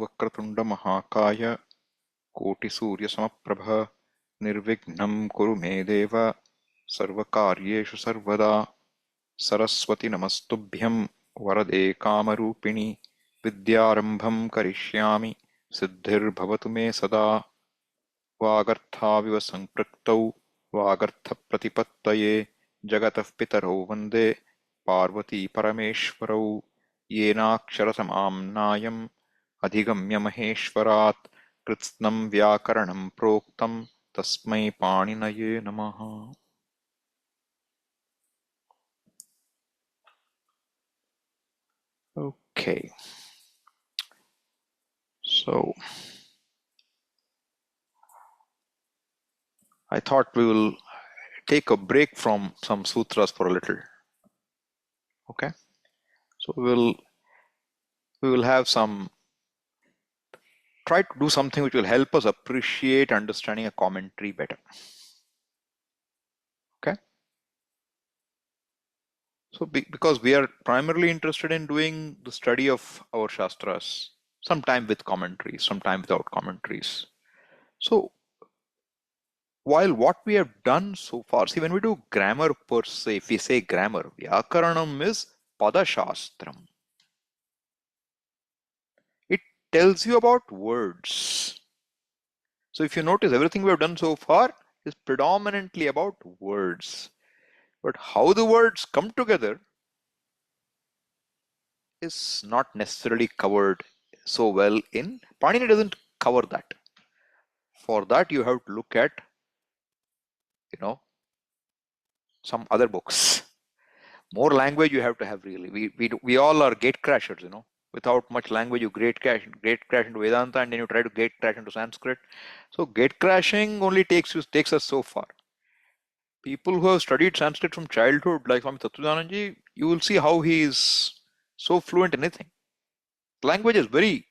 वक्रतुंड महाकाय कोटिसूर्यसमप्रभ निर्विघ्नं कुरु मे देव सर्वकार्येषु सर्वदा सरस्वती नमस्तुभ्यं वरदे कामरूपिणि विद्यारम्भं करिष्यामि सिद्धिर्भवतु मे सदा वागर्थाविव सम्पृक्तौ वागर्थप्रतिपत्तये जगतः पितरौ वन्दे पार्वती परमेश्वरौ येनाक्षरसमाम्नायम् अधिगम्य महेश्वरात् कृत्स्नं व्याकरणं प्रोक्तं तस्मै पाणिनये नमः। Okay, so I thought we will take a break from some sutras for a little. Okay, so we will have some try to do something which will help us appreciate understanding a commentary better. Okay, so because we are primarily interested in doing the study of our shastras, sometime with commentaries, sometime without commentaries. So while what we have done so far, see, when we do grammar per se, if we say grammar, Vyakaranam is Padashastram. It tells you about words. So if you notice, everything we have done so far is predominantly about words. But how the words come together is not necessarily covered so well in Panini doesn't cover that. For that, you have to look at, some other books. More language you have to have really. We all are gate crashers, Without much language, you gate crash into Vedanta, and then you try to gate crash into Sanskrit. So gate crashing only takes us so far. People who have studied Sanskrit from childhood, like Swami Tattvajananji, you will see how he is so fluent in anything. Language is very,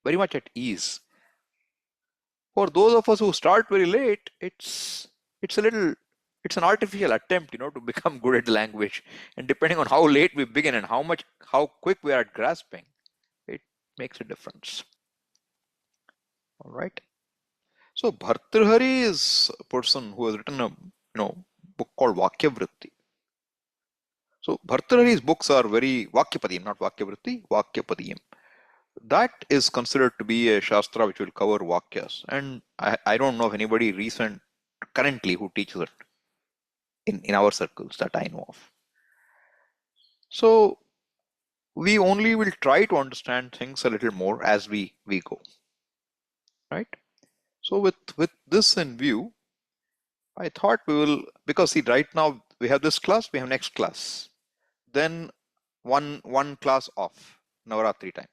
very much at ease. For those of us who start very late, it's an artificial attempt, to become good at the language. And depending on how late we begin and how quick we are at grasping, it makes a difference. All right. So Bhartrhari is a person who has written a book called Vakyavritti. So Bhartrhari's books are very Vakyapadiyam, not Vakyavritti, Vakyapadiyam. That is considered to be a shastra which will cover Vakyas. And I don't know of anybody recent currently who teaches it in our circles that I know of. So we only will try to understand things a little more as we go. Right? So with this in view, I thought we will, because see, right now we have this class, we have next class, then one class off, Navaratri time.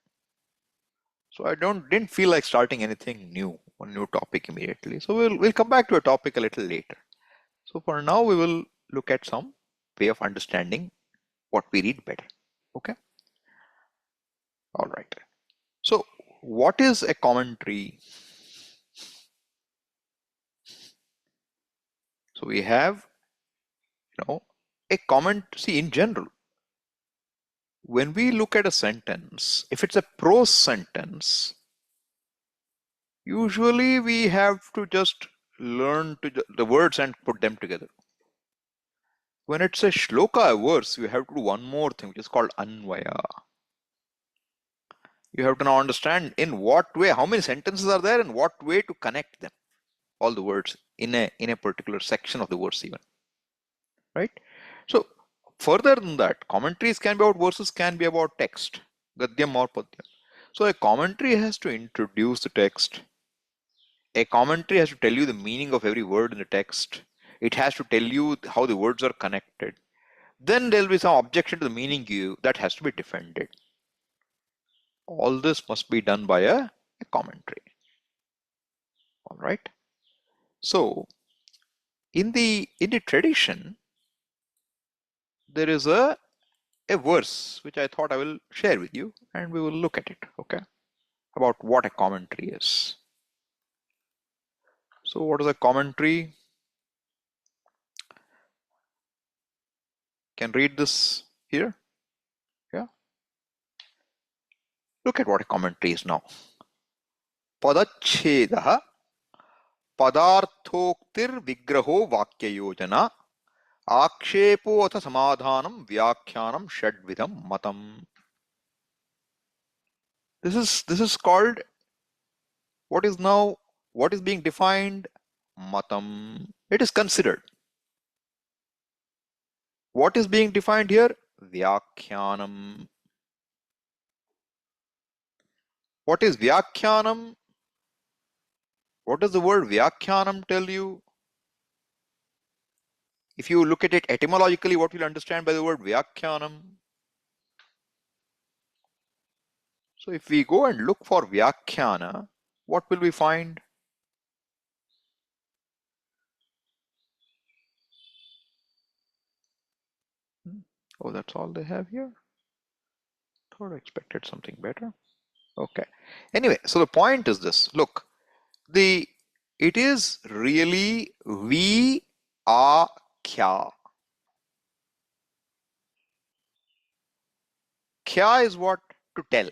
So I didn't feel like starting anything new, one new topic immediately. So we'll come back to a topic a little later. So for now, we will look at some way of understanding what we read better. Okay. All right. So what is a commentary? So we have, a comment. See, in general, when we look at a sentence, if it's a prose sentence, usually we have to just learn the words and put them together. When it's a shloka, a verse, you have to do one more thing, which is called anvaya. You have to now understand in what way, how many sentences are there and what way to connect them, all the words in a particular section of the verse even. Right? So further than that, commentaries can be about verses, can be about text, gadyam or padyam. So a commentary has to introduce the text. A commentary has to tell you the meaning of every word in the text. It has to tell you how the words are connected. Then there will be some objection to the meaning that has to be defended. All this must be done by a commentary. All right. So in the tradition, there is a verse which I thought I will share with you, and we will look at it, okay, about what a commentary is. So what is a commentary? Can read this here. Yeah. Look at what a commentary is now. पदच्छेदः पदार्थोक्तिर विग्रहो वाक्ययोजना आक्षेपो अथ समाधानम व्याख्यानम षड्विधम मतम. This is called what is being defined matam. It is considered. What is being defined here? Vyakhyanam. What is Vyakhyanam? What does the word Vyakhyanam tell you? If you look at it etymologically, what will you understand by the word Vyakhyanam? So if we go and look for Vyakhyana, what will we find? Oh, that's all they have here. Thought I expected something better. Okay. Anyway, so the point is this. Look, it is really vi a kya. Kya is what? To tell.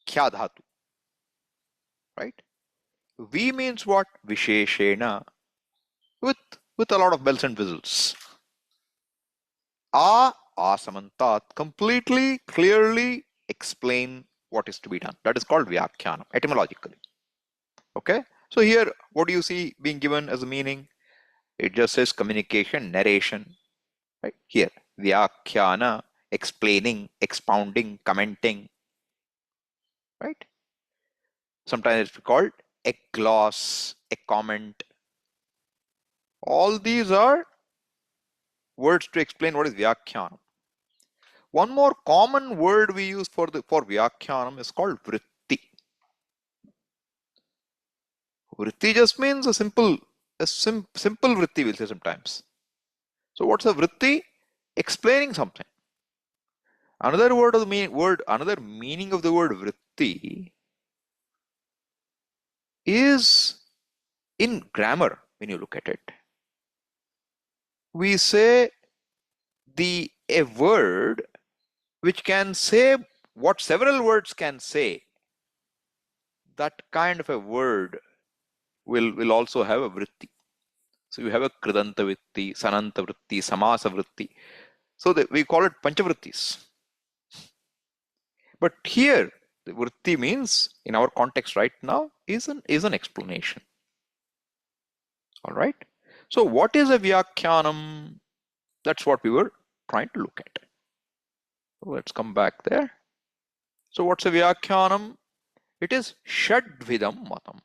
Kya dhatu. Right? Vi means what? Visheshena. With a lot of bells and whistles. Asamantat. Completely, clearly explain what is to be done. That is called Vyakhyanam, etymologically. Okay? So here, what do you see being given as a meaning? It just says communication, narration. Right? Here, Vyakhyana, explaining, expounding, commenting. Right? Sometimes it's called a gloss, a comment. All these are words to explain what is Vyakhyana. One more common word we use for Vyakyanam is called vritti. Vritti just means a simple vritti, we'll say sometimes. So what's a vritti? Explaining something. Another another meaning of the word vritti is in grammar. When you look at it, we say a word which can say what several words can say. That kind of a word will also have a vritti. So you have a kridanta vritti, sananta vritti, samasa vritti. So we call it panchavrittis. But here, the vritti means, in our context right now, is an explanation. All right. So what is a Vyakhyanam? That's what we were trying to look at. So let's come back there. So what's a Vyakhyanam? It is Shadvidam Matam.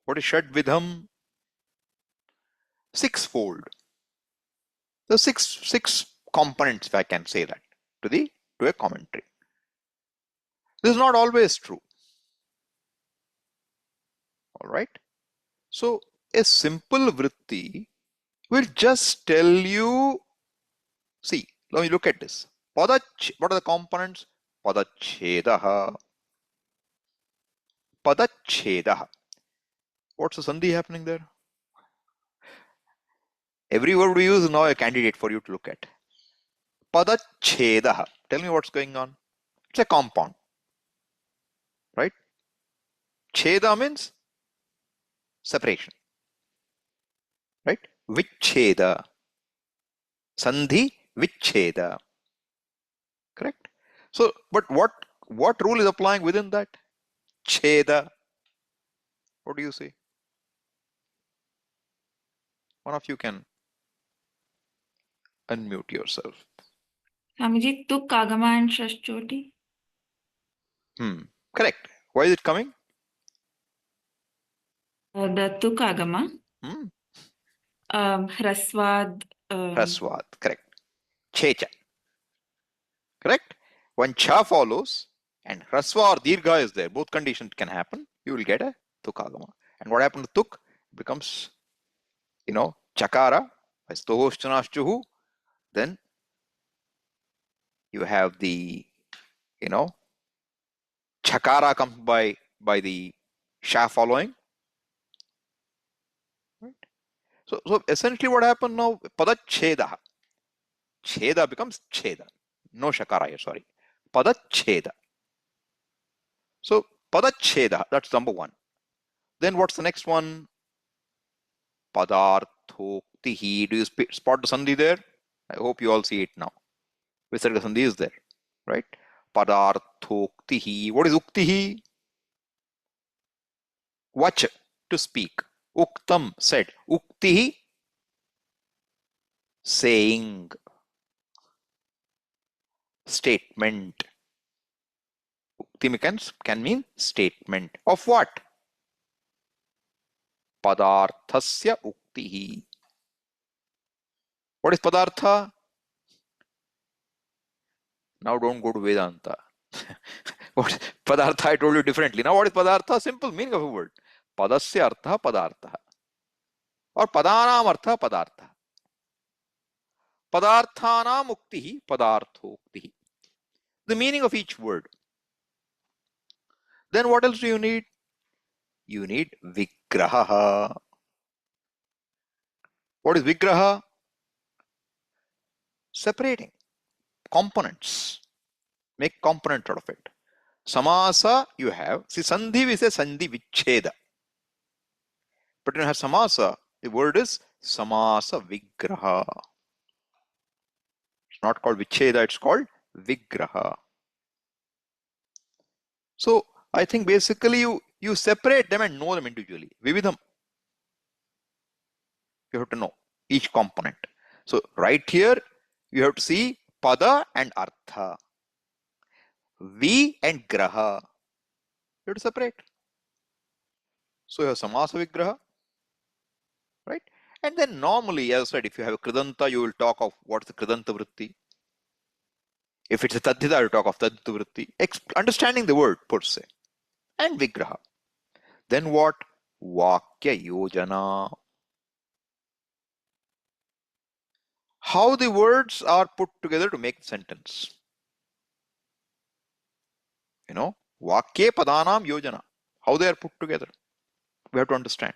What is Shadvidam? Sixfold. The six components, if I can say that, to a commentary. This is not always true. All right. So a simple vritti will just tell you, see, let me look at this. What are the components? Padachhedaha. Padachhedaha. What's the sandhi happening there? Every word we use is now a candidate for you to look at. Padachhedaha. Tell me what's going on. It's a compound. Right? Cheda means separation. Right? Vichcheda. Sandhi, vichcheda. Correct? So, but what rule is applying within that? Cheda. What do you say? One of you can unmute yourself. Swamiji, tuk agama and shashchoti. Correct. Why is it coming? The tuk agama. Hraswad. Hraswad. Correct. Checha. Correct. When cha follows and hraswa or dirgha is there, both conditions can happen. You will get a tukagama. And what happened to tuk? It becomes, chakara. Then you have the, chakara comes by the sha following. Right? So essentially what happened now? Padacheda. Cheda becomes cheda. No shakara here, sorry. Padacheda. So padacheda, that's number one. Then what's the next one? Padarthoktihi. Do you spot the sandhi there? I hope you all see it now. Visarga sandhi is there, right? Padarthoktihi. What is uktihi? Vach, to speak. Uktam, said. Uktihi, saying, statement. Ukti can mean statement. Of what? Padarthasya uktihi. What is padartha? Now don't go to Vedanta. What padartha I told you differently. Now what is padartha? Simple meaning of a word. Padasya artha padartha. Or padanam artha padartha. Padarthanam uktihi padarthoktihi. The meaning of each word. Then what else do you need? You need vigraha. What is vigraha? Separating components. Make component out of it. Samasa you have. See, sandhi we say sandhi vicheda. But when you have samasa, the word is samasa vigraha. It's not called vicheda, it's called vigraha. So I think basically you separate them and know them individually. Vividham. You have to know each component. So right here, you have to see pada and artha. Vi and graha. You have to separate. So you have samasa vigraha, right? And then normally, as I said, if you have a kridanta, you will talk of what's the kridanta vritti. If it's a tadhita, you talk of tadhita vritti. Understanding the word per se. And vigraha. Then what? Vakya yojana. How the words are put together to make the sentence. You know, vakye padanam yojana. How they are put together. We have to understand.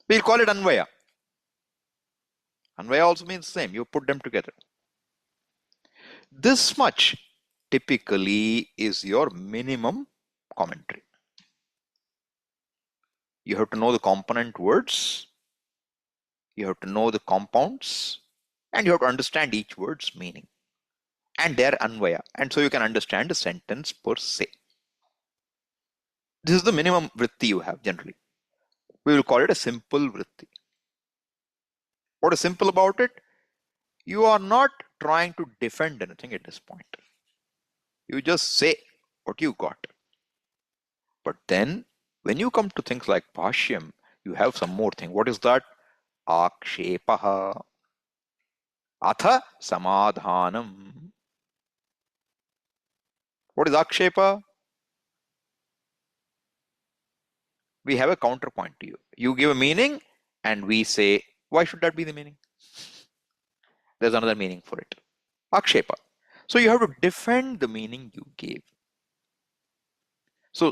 We'll call it anvaya. Anvaya also means the same. You put them together. This much typically is your minimum commentary. You have to know the component words. You have to know the compounds. And you have to understand each word's meaning. And their anvaya. And so you can understand the sentence per se. This is the minimum vritti you have generally. We will call it a simple vritti. What is simple about it? You are not trying to defend anything at this point. You just say what you got. But then, when you come to things like Bhashyam, you have some more thing. What is that? Akshepaha. Atha samadhanam. What is akshepa? We have a counterpoint to you. You give a meaning and we say, why should that be the meaning? There's another meaning for it. Akshepa. So you have to defend the meaning you gave. So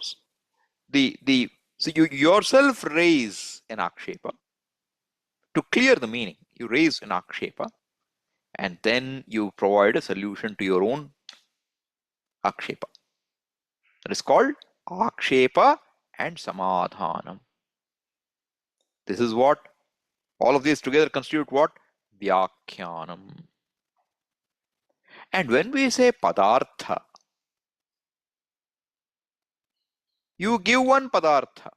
so you yourself raise an akshepa. To clear the meaning, you raise an akshepa and then you provide a solution to your own akshepa. That is called akshepa and samadhanam. This is what all of these together constitute what? Vyakhyanam. And when we say padartha, you give one padartha.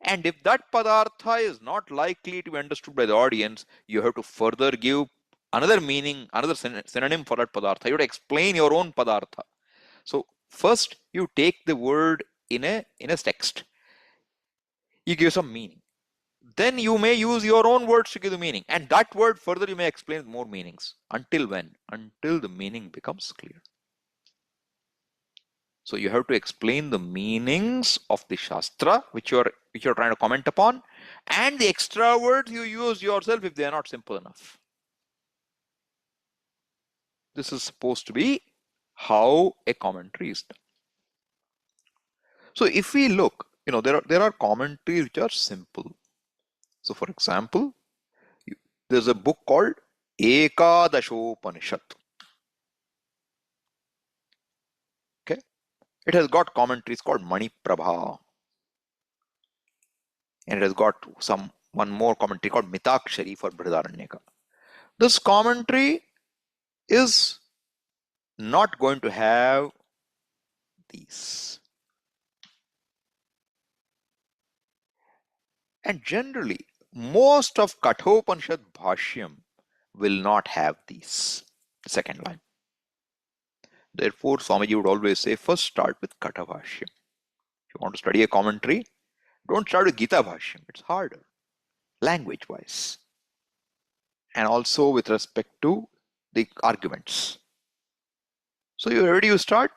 And if that padartha is not likely to be understood by the audience, you have to further give another meaning, another synonym for that padartha. You have to explain your own padartha. So first you take the word in a text. You give some meaning. Then you may use your own words to give the meaning. And that word further you may explain with more meanings. Until when? Until the meaning becomes clear. So you have to explain the meanings of the Shastra, which you're trying to comment upon, and the extra words you use yourself if they are not simple enough. This is supposed to be how a commentary is done. So if we look, there are commentaries which are simple. So for example, there's a book called Ekadashopanishad. Okay, It has got commentaries called Mani Prabha. And it has got one more commentary called Mitakshari for Brihadaranyaka. This commentary is not going to have these. And generally, most of Kathopanishad Bhashyam will not have these. The second line. Therefore, Swamiji would always say, first start with Katha Bhashyam. If you want to study a commentary, don't start with Gita Bhashyam. It's harder, language-wise. And also with respect to the arguments. So where do you start?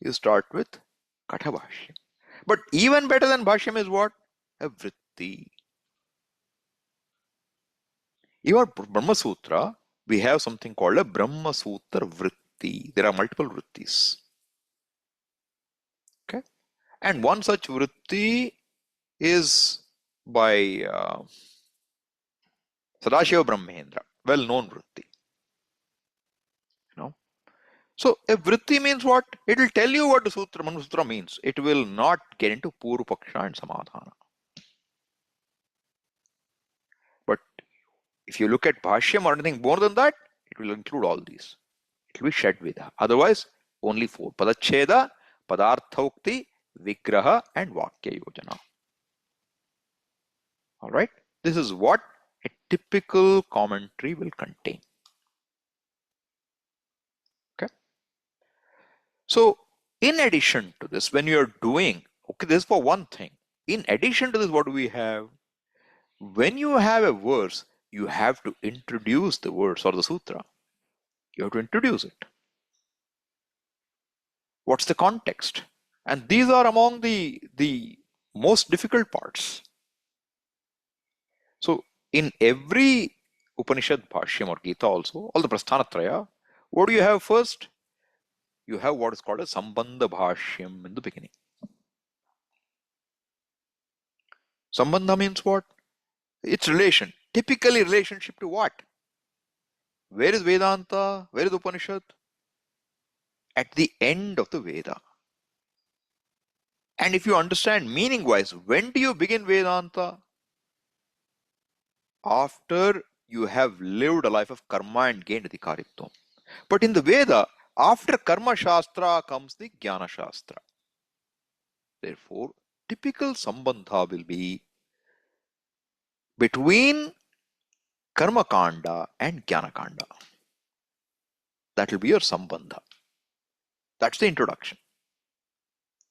You start with Katha Bhashyam. But even better than Bhashyam is what? A Vritti. Even Brahma Sutra, we have something called a Brahma Sutra Vritti. There are multiple Vrittis. Okay? And one such Vritti is by Sadashiva Brahmendra, well-known Vritti. You know? So a Vritti means what? It will tell you what the Sutra, Manu Sutra means. It will not get into Purva Paksha and Samadhana. But if you look at Bhashyam or anything more than that, it will include all these. It will be Shadvida. Otherwise, only four. Padacheda, Padarthaukti, Vigraha, and Vakya Yojana. Alright? This is what a typical commentary will contain. Okay? So, in addition to this, when you are doing, okay, this is for one thing. In addition to this, what do we have? When you have a verse, you have to introduce the verse or the sutra. You have to introduce it. What's the context? And these are among the most difficult parts. So in every Upanishad Bhashyam or Gita also, all the Prasthanatraya, what do you have first? You have what is called a Sambandha Bhashyam in the beginning. Sambandha means what? It's relation. Typically relationship to what? Where is Vedanta? Where is Upanishad? At the end of the Veda. And if you understand meaning wise, when do you begin Vedanta? After you have lived a life of karma and gained adhikaritvam. But in the Veda, after Karma Shastra comes the Jnana Shastra. Therefore, typical Sambandha will be between Karma Kanda and Jnana Kanda. That will be your Sambandha. That's the introduction.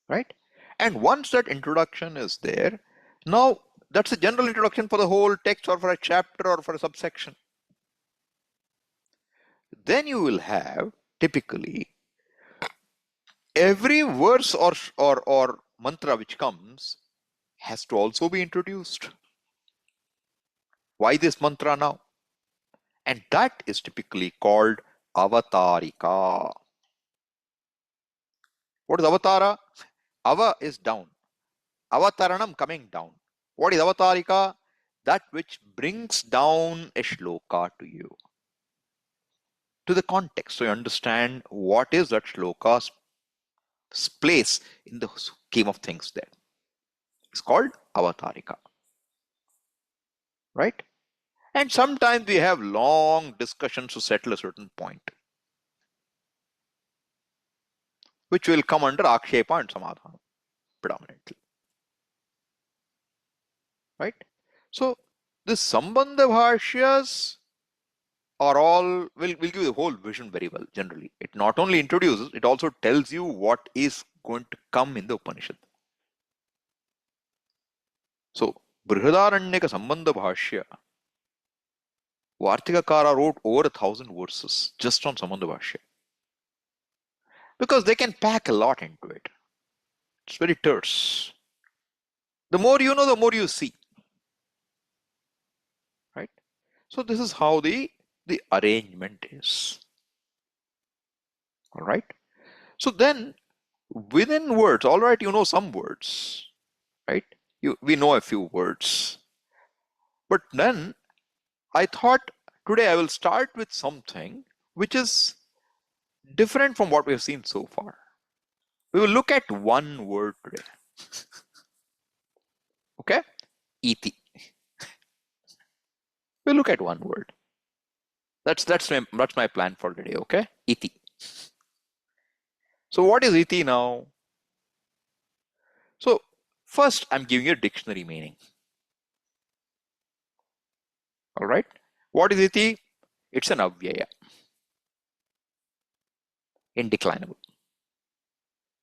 Right? And once that introduction is there, now that's a general introduction for the whole text or for a chapter or for a subsection. Then you will have typically every verse or mantra which comes has to also be introduced. Why this mantra now? And that is typically called avatarika. What is avatara? Ava is down. Avataranam coming down. What is avatarika? That which brings down a shloka to you. To the context, so you understand what is that shloka's place in the scheme of things there. It's called avatarika. Right? And sometimes we have long discussions to settle a certain point, which will come under akshepa and samadhana predominantly. Right? So this Sambandha Bhashyas are all will give you the whole vision very well generally. It not only introduces, it also tells you what is going to come in the Upanishad. So Brihadaranyaka Sambandha Bhashya, Vartikakara wrote over 1,000 verses just on Sambandha Bhashya. Because they can pack a lot into it. It's very terse. The more you know, the more you see. Right? So this is how the arrangement is. All right. So then within words, all right, you know some words, right? We know a few words. But then I thought today I will start with something which is different from what we have seen so far. We will look at one word today. Okay? Iti. We'll look at one word. That's my plan for today. Okay? Iti. So what is iti now? So first, I'm giving you a dictionary meaning. All right? What is iti? It's an avyaya, indeclinable.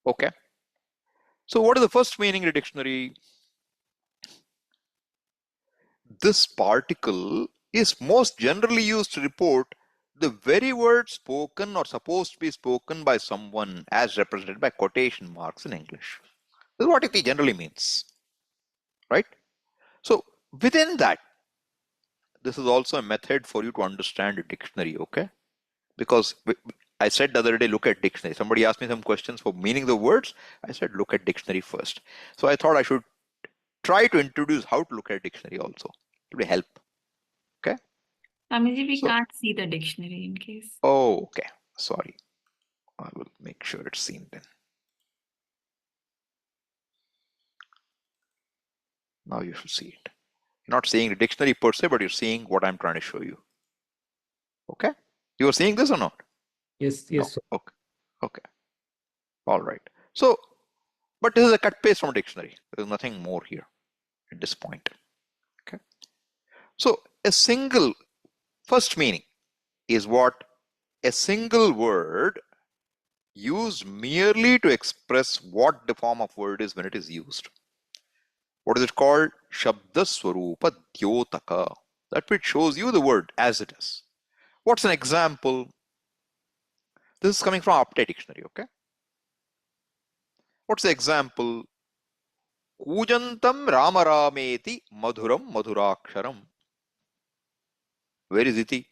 Okay? So what is the first meaning in the dictionary? This particle is most generally used to report the very word spoken or supposed to be spoken by someone as represented by quotation marks in English. This is what iti generally means. Right? So within that, this is also a method for you to understand a dictionary, okay? Because I said the other day, look at dictionary. Somebody asked me some questions for meaning the words. I said, look at dictionary first. So I thought I should try to introduce how to look at dictionary also. It will help. Okay. Swamiji, we So, can't see the dictionary in case. oh, okay. Sorry. I will make sure it's seen then. Now you should see it. You're not seeing the dictionary per se, but you're seeing what I'm trying to show you. Okay. You are seeing this or not? Yes, No. yes, sir. Okay. Okay. All right. So, but this is a cut paste from a dictionary. There's nothing more here at this point. Okay. So a single first meaning is what? A single word used merely to express what the form of word is when it is used. What is it called? Shabda Swarupa Dyotaka. That which shows you the word as it is. What's an example? This is coming from Apte Dictionary, okay? What's the example? Kujantam Ramarameti Madhuram Madhuraksharam. Where is iti?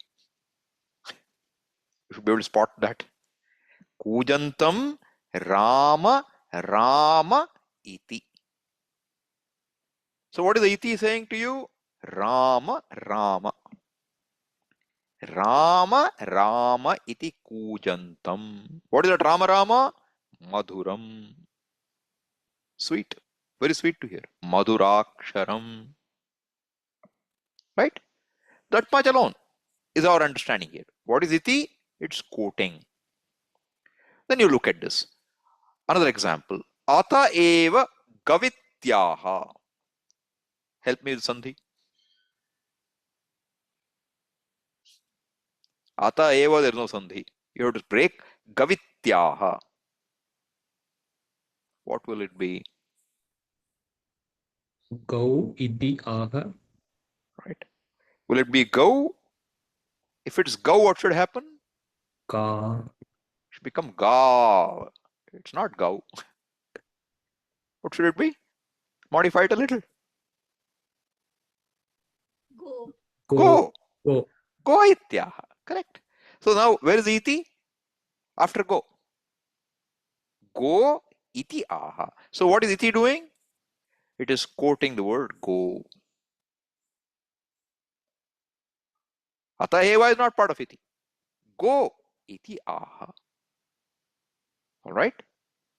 You should be able to spot that. Kujantam Rama Rama iti. So what is the iti saying to you? Rama Rama. Rama Rama iti kujantam. What is that Rama Rama? Madhuram. Sweet. Very sweet to hear. Madhuraksharam. Right? That much alone is our understanding here. What is iti? It's quoting. Then you look at this. Another example. Ata eva gavityaha. Help me with Sandhi. Ata eva, there is no Sandhi. You have to break gavityaha. What will it be? Gau iti aha. Right? Will it be go? If it's go, what should happen? Ka. It should become ga. It's not go. What should it be? Modify it a little. Go. Go. Go. Go ityaha. Correct. So now where is iti? After go. Go iti aha. So what is iti doing? It is quoting the word go. Ata eva is not part of iti. Go iti aha. All right.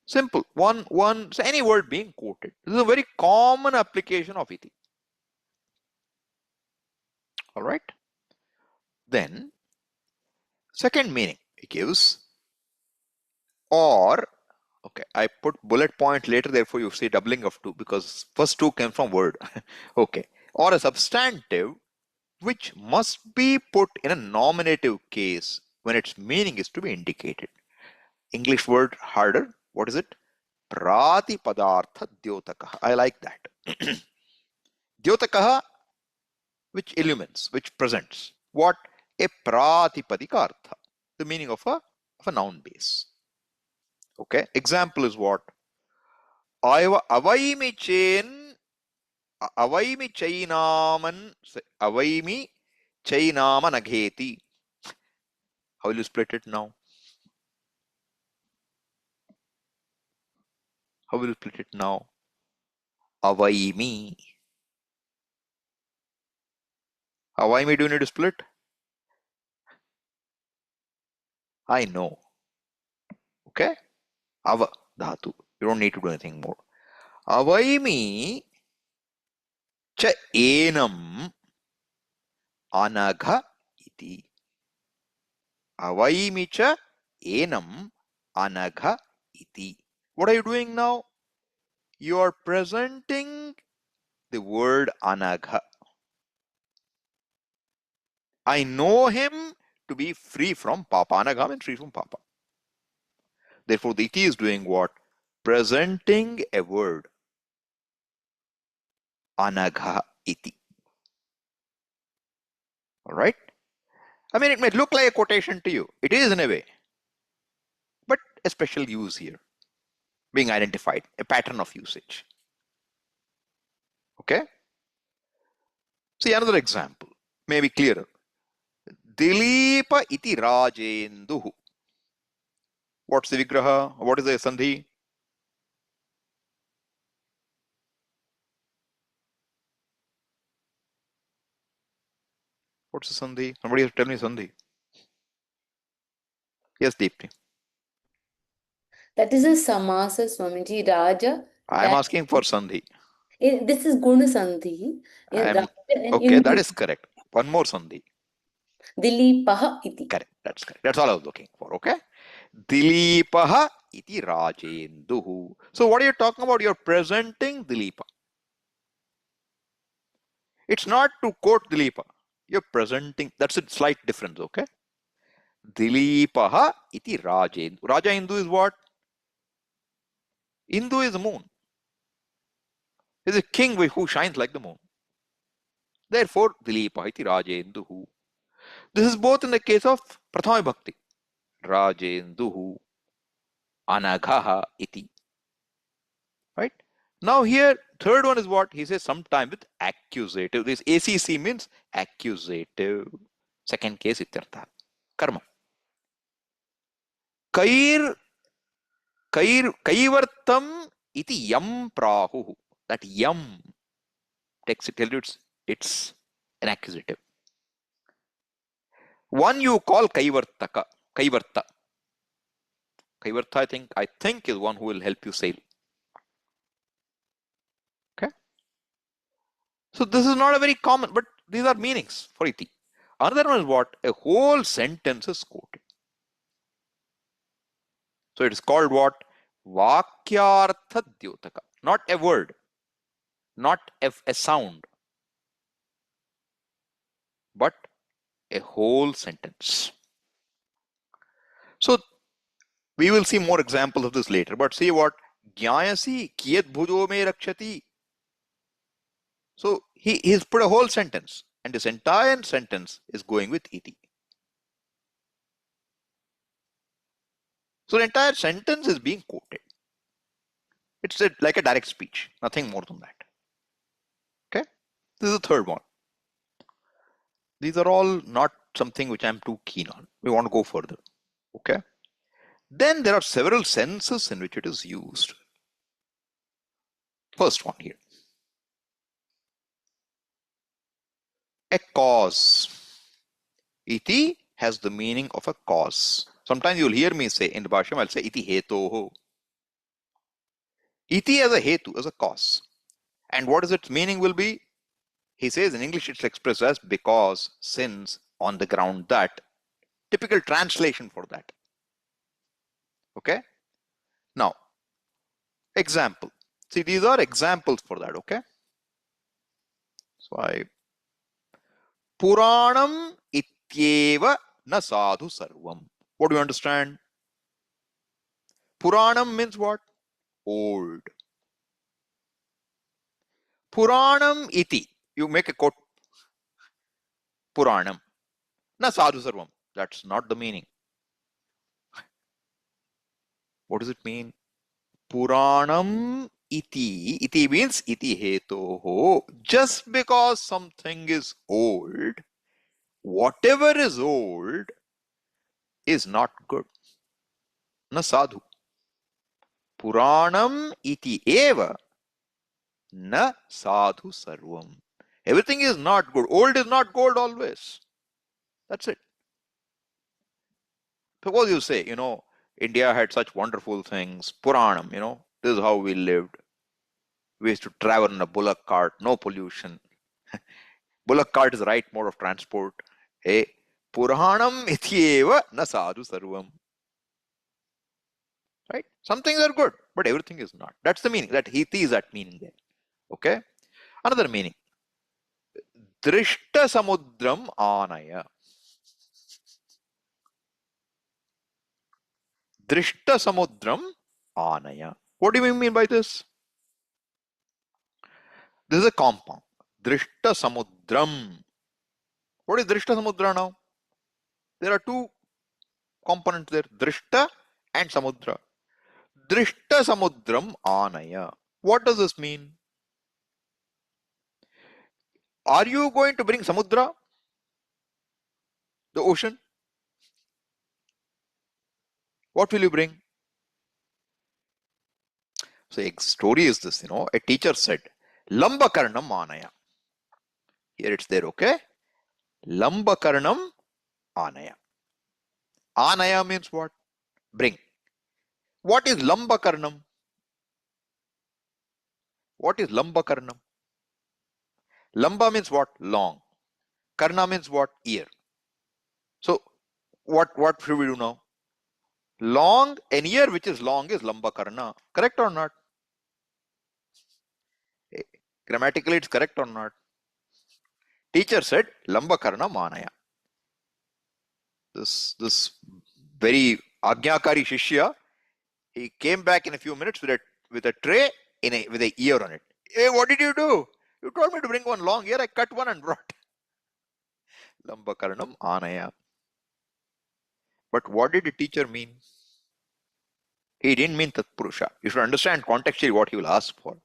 Simple. So any word being quoted. This is a very common application of iti. All right. Then, second meaning it gives or, okay, I put bullet point later, therefore you see doubling of two because first two came from word. Okay. Or a substantive which must be put in a nominative case when its meaning is to be indicated. English word harder. What is it? Pratipadartha Dyotakaha. I like that. Dyotakaha, which illumines, which presents. What? A pratipadika artha. The meaning of a noun base. Okay. Example is what? Avaimi chain, avaimi chainaman, avaimi chainama nagheti. How will you split it now? How will you split it now? Avaimi. Avaimi do you need to split? I know. Okay? Ava. dhatu. You don't need to do anything more. Avaimi cha enam anagha iti. Avaimi cha enam anagha iti. What are you doing now? You are presenting the word anagha. I know him to be free from papa. Anagha means free from papa. Therefore, the iti is doing what? Presenting a word. Anagha iti. Alright? I mean, it may look like a quotation to you. It is in a way. But a special use here being identified, a pattern of usage. Okay? See another example, maybe clearer. Dileepa iti rajenduhu. What's the vigraha? What is the sandhi? What's the sandhi? Somebody has to tell me sandhi. Yes, Deepti. That is a samasa, Swamiji. Raja. I am asking for sandhi. This is guna sandhi. Okay, that is correct. One more sandhi. Dileepaha iti. Correct. That's correct. That's all I was looking for. Okay. Dileepaha iti rajenduhu. So what are you talking about? You're presenting Dileepa. It's not to quote Dileepa. You're presenting. That's a slight difference. Okay. Dileepaha iti rajendu. Raja Hindu is what? Hindu is the moon. He's a king who shines like the moon. Therefore, Dileepaha iti rajenduhu. This is both in the case of Prathama Bhakti. Rajenduhu anaghaha iti. Right? Now here, third one is what? He says sometime with accusative. This ACC means accusative. Second case ityartha. Karma. Kaivartam iti yam prahu. That yam takes it, tell you it's an accusative. One you call Kaivartaka. Kaivarta. Kaivarta I think is one who will help you sail. Okay. So this is not a very common, but these are meanings for iti. Another one is what? A whole sentence is quoted. So it is called what? Vakyartha Dyotaka. Not a word, not a sound, but a whole sentence. So we will see more examples of this later, but see what? Jnayasi kiyat bhujo me rakshati. So he's put a whole sentence, and this entire sentence is going with iti. So the entire sentence is being quoted. It's like a direct speech, nothing more than that. Okay, this is the third one. These are all not something which I'm too keen on. We want to go further. Okay. Then there are several senses in which it is used. First one here. A cause. Iti has the meaning of a cause. Sometimes you'll hear me say in the Bhashyam, I'll say iti hetoho. Iti as a hetu, as a cause. And what is its meaning will be? He says in English it's expressed as because, since, on the ground that. Typical translation for that. Okay. Now, example. See, these are examples for that. Okay. So Puranam ityeva na sadhu sarvam. What do you understand? Puranam means what? Old. Puranam iti. You make a quote. Puranam. Na sadhu sarvam. That's not the meaning. What does it mean? Puranam iti. Iti means iti hetoho. Just because something is old, whatever is old is not good. Na sadhu. Puranam iti eva na sadhu sarvam. Everything is not good. Old is not gold always. That's it. Suppose you say, India had such wonderful things. Puranam, you know, this is how we lived. We used to travel in a bullock cart, no pollution. Bullock cart is the right mode of transport. Hey, Puranam ityeva na sadhu sarvam. Right? Some things are good, but everything is not. That's the meaning. That iti is that meaning there. Okay? Another meaning. Drishta samudram anaya. Drishta samudram anaya. What do you mean by this? This is a compound. Drishta samudram. What is Drishta samudra now? There are two components there. Drishta and samudra. Drishta samudram anaya. What does this mean? Are you going to bring samudra? The ocean? What will you bring? So the story is this, you know, a teacher said, Lambakarnam anaya. Here it's there, okay? Lambakarnam anaya. Anaya means what? Bring. What is Lambakarnam? What is Lambakarnam? Lamba means what? Long. Karna means what? Ear. So what should we do now? Long, an ear which is long is Lambakarna. Correct or not? Grammatically it's correct or not? Teacher said Lambakarna manaya. This very Agyakari Shishya, he came back in a few minutes with a tray with an ear on it. Hey, what did you do? You told me to bring one long ear. I cut one and brought. Lambakarnam anaya. But what did the teacher mean? He didn't mean Tatpurusha. You should understand contextually what he will ask for.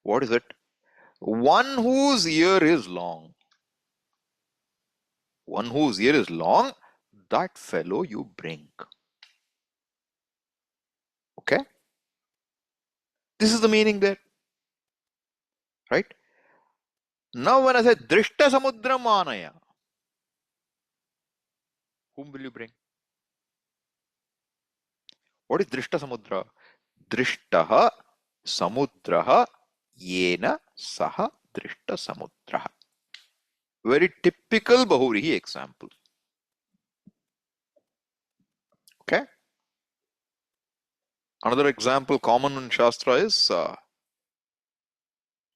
What is it? One whose ear is long. One whose ear is long, that fellow you bring. Okay? This is the meaning there. Right? Now when I say Drishta Samudram Anaya, whom will you bring? What is Drishta Samudra? Drishtaha Samudraha Yena Saha Drishta Samudraha. Very typical Bahurihi example. Okay? Another example common in Shastra is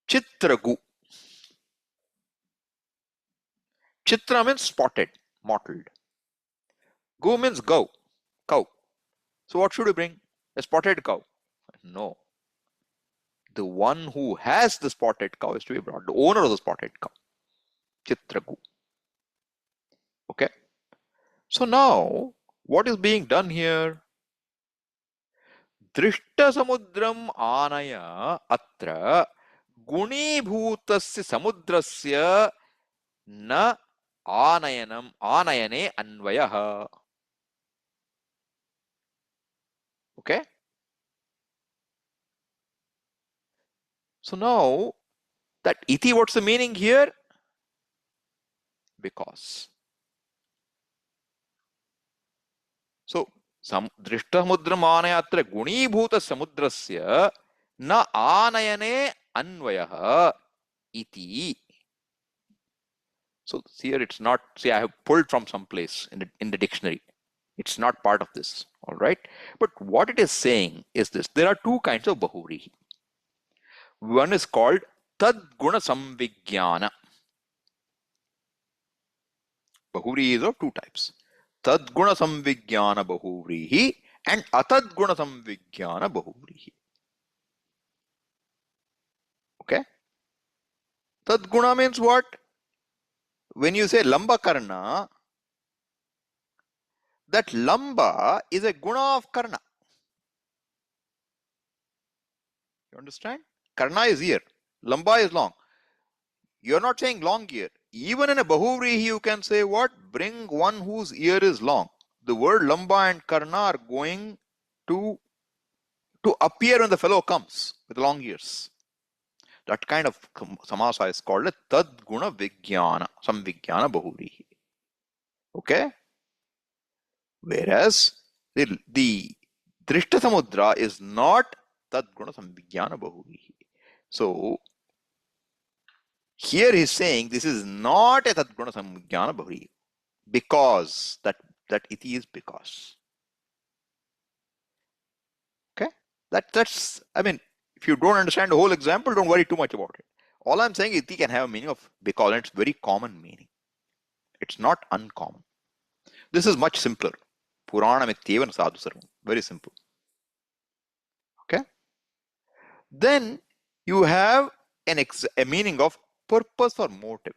Chitragu. Chitra means spotted, mottled. Gu means cow. So what should you bring? A spotted cow? No. The one who has the spotted cow is to be brought. The owner of the spotted cow. Chitragu. Okay. So now, what is being done here? Drishta samudram anaya atra gunibhutasya samudrasya na anayane anvayaha. Okay. So now, that iti, what's the meaning here? Because. So, drishta samudram anayatra gunibhuta samudrasya na anayane anvayaha iti. So here it's not, see, I have pulled from some place in the dictionary. It's not part of this, all right? But what it is saying is this. There are two kinds of Bahuri. One is called Tad Guna Samvigyana. Bahuri is of two types. Tad Guna Samvigyana Bahurihi and Atad Guna Samvigyana Bahurihi. Okay? Tad Guna means what? When you say Lamba Karna, that Lamba is a guna of Karna. You understand? Karna is ear. Lamba is long. You're not saying long ear. Even in a Bahuvrihi, you can say what? Bring one whose ear is long. The word Lamba and Karna are going to appear when the fellow comes with long ears. That kind of samasa is called a Tad Guna Vigyana, Samvigyana Bahuvrihi. Okay? Whereas the Drishta samudra is not tad guna samvijnana bahuvihi. So here he's saying this is not a tad guna samvijnana bahuvihi because that iti is because. Okay, that's I mean, if you don't understand the whole example, don't worry too much about it. All I'm saying, iti can have a meaning of because, and it's very common meaning. It's not uncommon. This is much simpler. Purana mityevan sadhu sarvam. Very simple. Okay. Then you have a meaning of purpose or motive.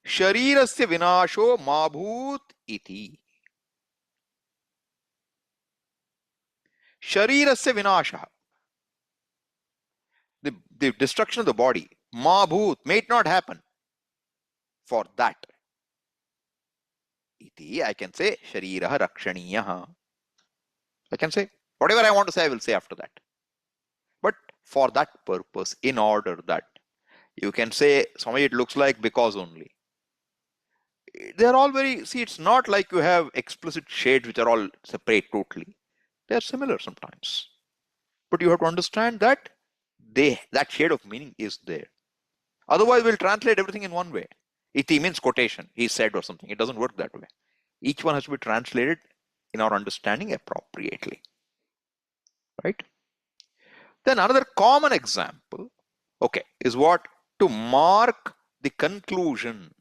Sharirasya vinasho mabhut iti. Sharirasya vinasha. The destruction of the body. Mabhut. May it not happen. For that. Iti, I can say shariraha rakshaniyaha. I can say whatever I want to say, I will say after that. But for that purpose, in order that. You can say, Swami, it looks like because only. They're all very, see, it's not like you have explicit shades which are all separate totally. They're similar sometimes. But you have to understand that that shade of meaning is there. Otherwise, we'll translate everything in one way. Iti means quotation, he said or something. It doesn't work that way. Each one has to be translated in our understanding appropriately. Right? Then another common example, okay, is what? To mark the conclusion.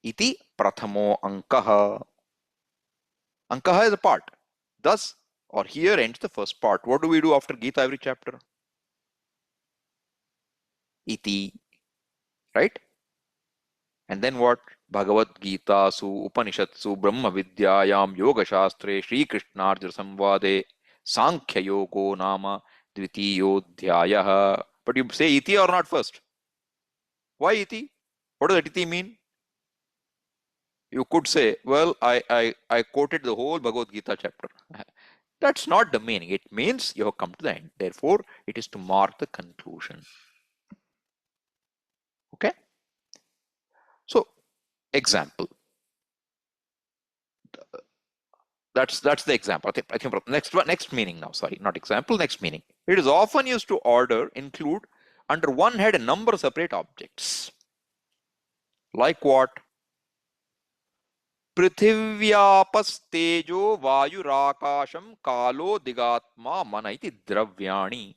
Iti prathamo ankaha. Ankaha is a part. Thus, or here ends the first part. What do we do after Gita every chapter? Iti. Right? And then what? Bhagavad Gita su Upanishatsu Brahma Vidyayam Yoga Shastre Shri Krishnarjuna Samvade Sankhya Yogo Nama Dvitiyodhyayaha. But you say iti or not first? Why iti? What does that iti mean? You could say, well, I quoted the whole Bhagavad Gita chapter. That's not the meaning. It means you have come to the end. Therefore, it is to mark the conclusion. Okay? So, example. That's the example. I think next meaning now. Sorry, not example. Next meaning. It is often used to include under one head a number of separate objects. Like what? Prithivyapastejo vayurakasham kalo digatma mana iti dravyani.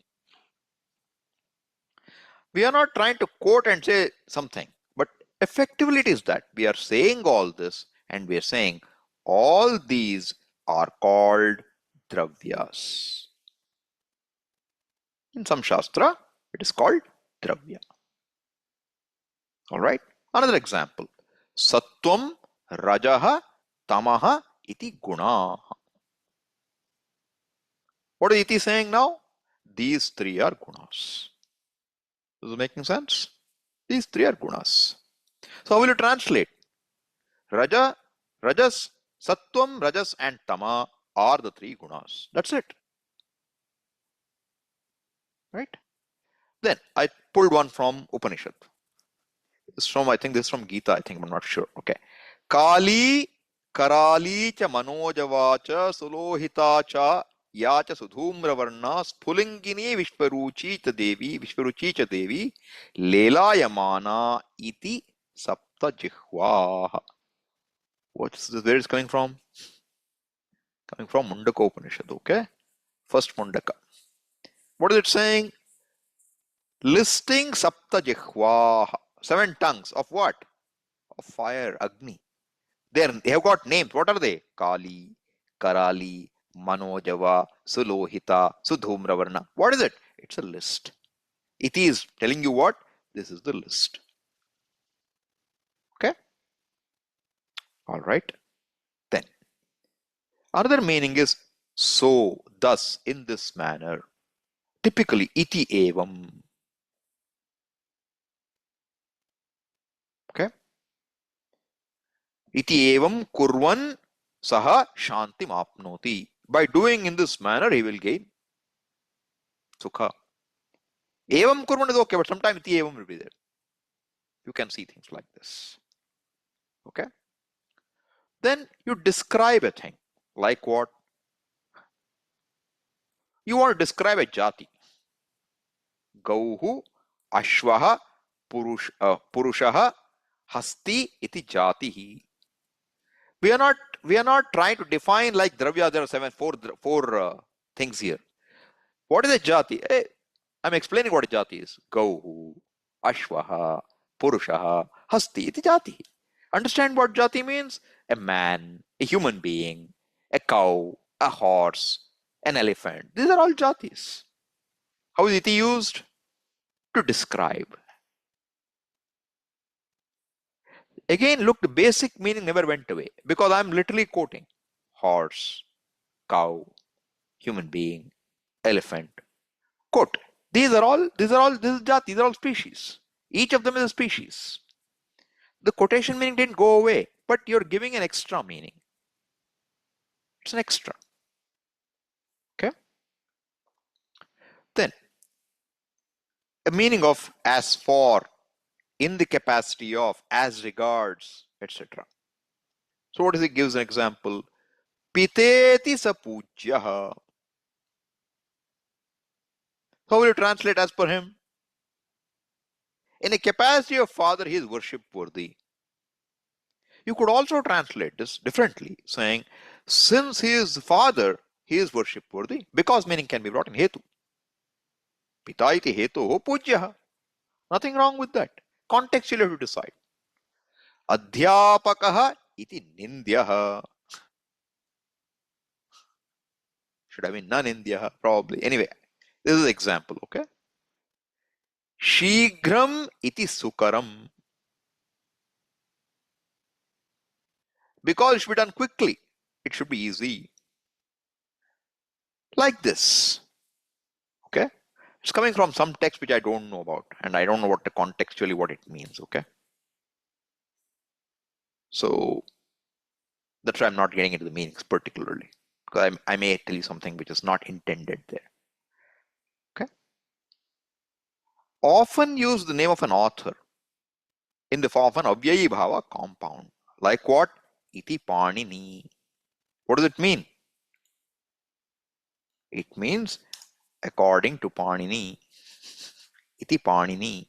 We are not trying to quote and say something, but effectively it is that we are saying all this and we are saying all these are called dravyas. In some shastra, it is called dravya. All right. Another example. Sattvam, rajaha, tamaha, iti guna. What is iti saying now? These three are gunas. Is it making sense? These three are gunas. So how will you translate? Rajas, Sattvam, Rajas and Tama are the three gunas. That's it. Right? Then I pulled one from Upanishad. I think this is from Gita, I think, I'm not sure. Okay. Kali, Karali cha Manojava cha Sulohita cha Yacha Sudhumra Varna Spulingini Vishwaruchi cha Devi Lela Yamana iti Sapta Jihva. What's this? Where is coming from? Coming from Mundaka Upanishad, okay? First Mundaka. What is it saying? Listing Sapta Jihva, 7 tongues of what? Of fire, Agni. They have got names. What are they? Kali, Karali, Manojava, Sulohita, Sudhumravarna. What is it? It's a list. It is telling you what? This is the list. Okay? All right. Then, another meaning is so, thus, in this manner. Typically, iti evam. Okay? Iti evam kurvan saha shantim apnoti. By doing in this manner, he will gain sukha. Evam kurvan is okay, but sometimes iti evam will be there. You can see things like this. Okay? Then you describe a thing. Like what? You want to describe a jati. Gauhu, Ashvaha, Purushaha, Hasti iti jatihi. We are not trying to define like Dravya. There are four things here. What is a jati? I'm explaining what a jati is. Gauhu, Ashvaha, Purushaha, Hasti iti jati. Understand what jati means? A man, a human being, a cow, a horse, an elephant. These are all jatis. How is iti used? To describe. Again, look, the basic meaning never went away because I'm literally quoting horse, cow, human being, elephant. Quote. This is jati, these are all species. Each of them is a species. The quotation meaning didn't go away, but you're giving an extra meaning. It's an extra. Okay? Then, a meaning of as for, in the capacity of, as regards, etc. So what is it? Gives an example. Piteti sapujyaha. How will you translate as per him? In a capacity of father, he is worship worthy. You could also translate this differently, saying, since he is the father, he is worship worthy. Because meaning can be brought in hetu. Pita iti hetu pujyaha. Nothing wrong with that. Context you'll have to decide. Adhyapakaha iti nindyaha. Should have been nanindyaha, probably. Anyway, this is an example, okay? Shighram iti sukaram. Because it should be done quickly. It should be easy. Like this. Okay? It's coming from some text which I don't know about, and I don't know what contextually what it means, okay? So that's why I'm not getting into the meanings particularly, because I may tell you something which is not intended there. Okay? Often use the name of an author in the form of an avyayi bhava compound. Like what? Iti panini. What does it mean? It means according to Panini. Iti panini.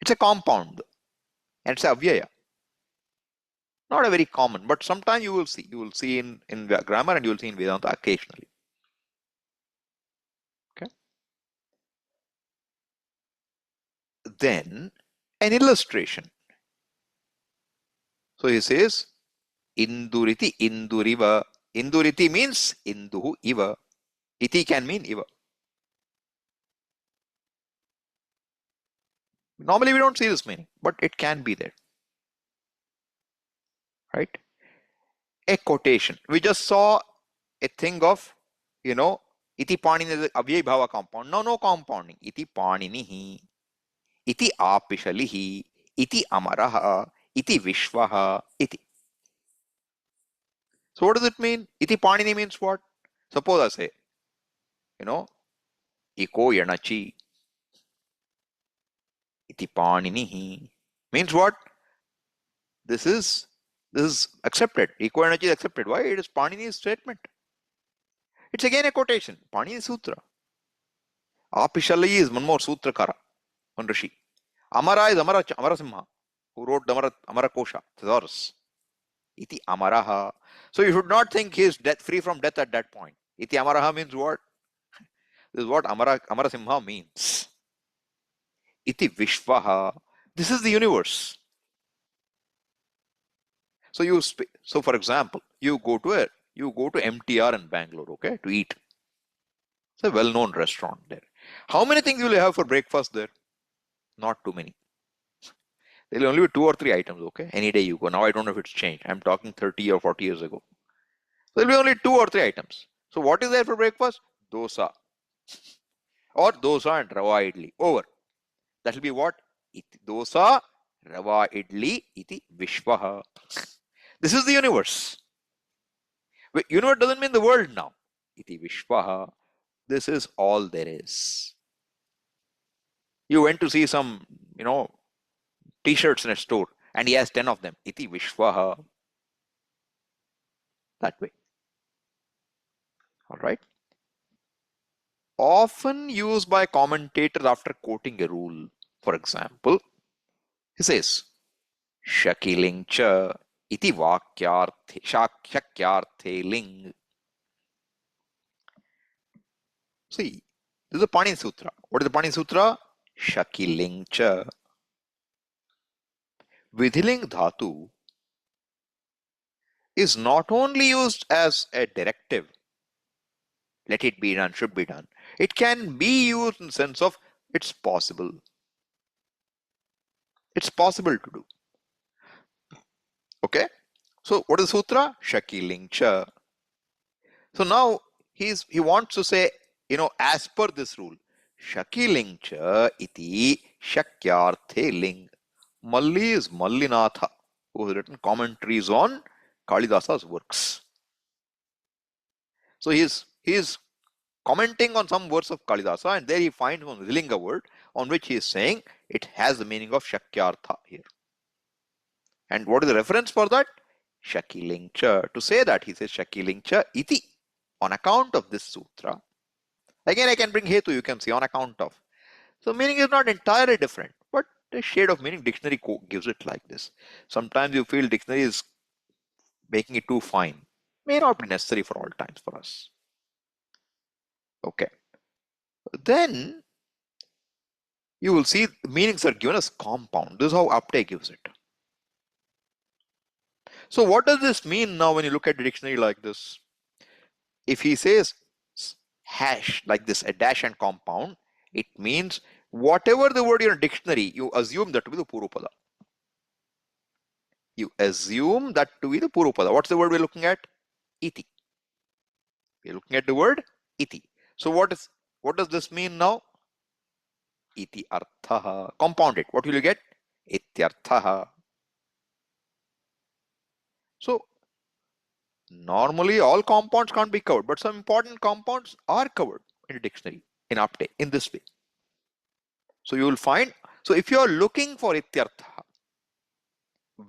It's a compound and it's a avyaya. Not a very common, but sometimes you will see. You will see in grammar and you will see in Vedanta occasionally. Okay. Then an illustration. So he says, Induriti Induriva. Induriti means Induhu Iva. Iti can mean Iva. Normally we don't see this meaning, but it can be there. Right? A quotation. We just saw a thing of, iti panini is avyay bhava compound. No compounding. Iti paninihi. Iti apishalihi. Iti amaraha. Iti vishvaha. Iti. So what does it mean? Iti panini means what? Suppose I say, iko yanachi. Iti paninihi. Means what? This is accepted. Iko yanachi is accepted. Why? It is Panini's statement. It's again a quotation. Panini Sutra. Apishali is one more Sutrakara, one Rishi. Amara is Amarasimha, who wrote the Amara Kosha, thesaurus. Iti Amaraha. So you should not think he is free from death at that point. Iti Amaraha means what? This is what Amarasimha means. Iti Vishvaha. This is the universe. So for example, you go to MTR in Bangalore, okay, to eat. It's a well-known restaurant there. How many things will you have for breakfast there? Not too many. There will only be 2 or 3 items, okay? Any day you go. Now I don't know if it's changed. I'm talking 30 or 40 years ago. There will be only 2 or 3 items. So what is there for breakfast? Dosa. Or dosa and rava idli. Over. That will be what? Iti dosa, rava idli, iti vishvaha. This is the universe. Universe doesn't mean the world now. Iti vishvaha. This is all there is. You went to see some, t-shirts in a store and he has 10 of them. Iti vishvaha. That way. All right. Often used by commentators after quoting a rule. For example, he says, Shakiling cha iti vakyarthe shakyarthe ling. See, this is the Pani Sutra. What is the Pani Sutra? Shakiling cha. Vidhiling dhatu is not only used as a directive, let it be done, should be done. It can be used in the sense of it's possible. It's possible to do. Okay? So what is sutra? Shakiling cha. So now he wants to say, as per this rule, Shakiling cha iti shakyarthe ling. Malli is Mallinatha, who has written commentaries on Kalidasa's works. So he is commenting on some words of Kalidasa, and there he finds one Vilinga word on which he is saying it has the meaning of Shakyartha here. And what is the reference for that? Shakiling cha. To say that, he says Shakiling cha iti, on account of this sutra. Again, I can bring hetu, you can see on account of. So meaning is not entirely different, but a shade of meaning dictionary gives it like this. Sometimes you feel dictionary is making it too fine. May not be necessary for all times for us. Okay. Then you will see meanings are given as compound. This is how Apte gives it. So what does this mean now when you look at the dictionary like this? If he says hash like this, a dash and compound, it means whatever the word in a dictionary, you assume that to be the Purupada. You assume that to be the Purupada. What's the word we're looking at? Iti. We're looking at the word iti. So what does this mean now? Iti arthaha. Compound it. What will you get? Ityarthaha. So normally all compounds can't be covered, but some important compounds are covered in a dictionary, in Apte, in this way. So you will find, so if you are looking for Ityarthaha,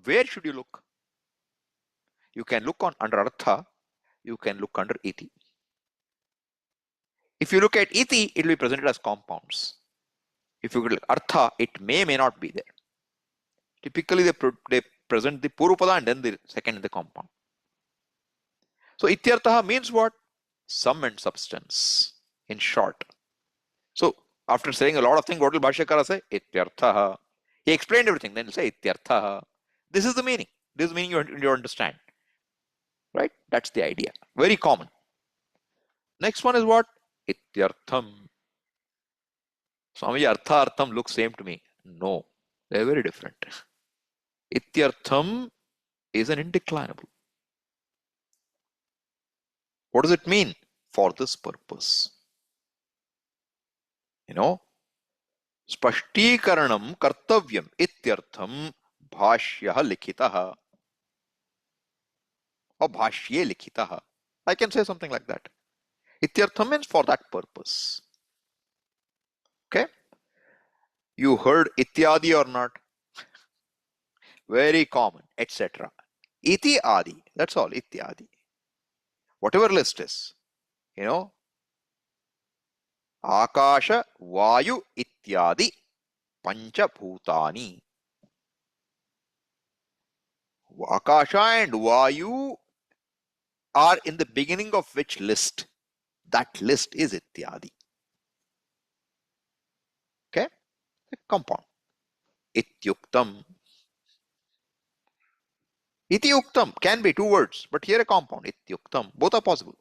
where should you look? You can look under Artha, you can look under Iti. If you look at Iti, it will be presented as compounds. If you look at Artha, it may not be there. Typically, they present the Purupada and then the second in the compound. So Ityarthaha means what? Sum and substance, in short. So after saying a lot of things, what will Bhashyakara say? Ityarthaha. He explained everything, then he'll say Ityarthaha. This is the meaning. This is the meaning you understand. Right? That's the idea. Very common. Next one is what? Ityartham. Swamiji, Artha Artham looks same to me. No, they're very different. Ityartham is an indeclinable. What does it mean? For this purpose. Spashtikaranam kartavyam ityartham bhashyah likhitaha or bhashye likhitaha. I can say something like that. Ityartham means for that purpose. Okay? You heard ityadi or not? Very common, etc. Iti adi. That's all, ityadi. Whatever list is, Akasha, Vayu, Ityadi, Pancha Bhutani. Akasha and Vayu are in the beginning of which list? That list is Ityadi. Okay? Compound. Ityuktam. Ityuktam can be two words, but here a compound. Ityuktam. Both are possible.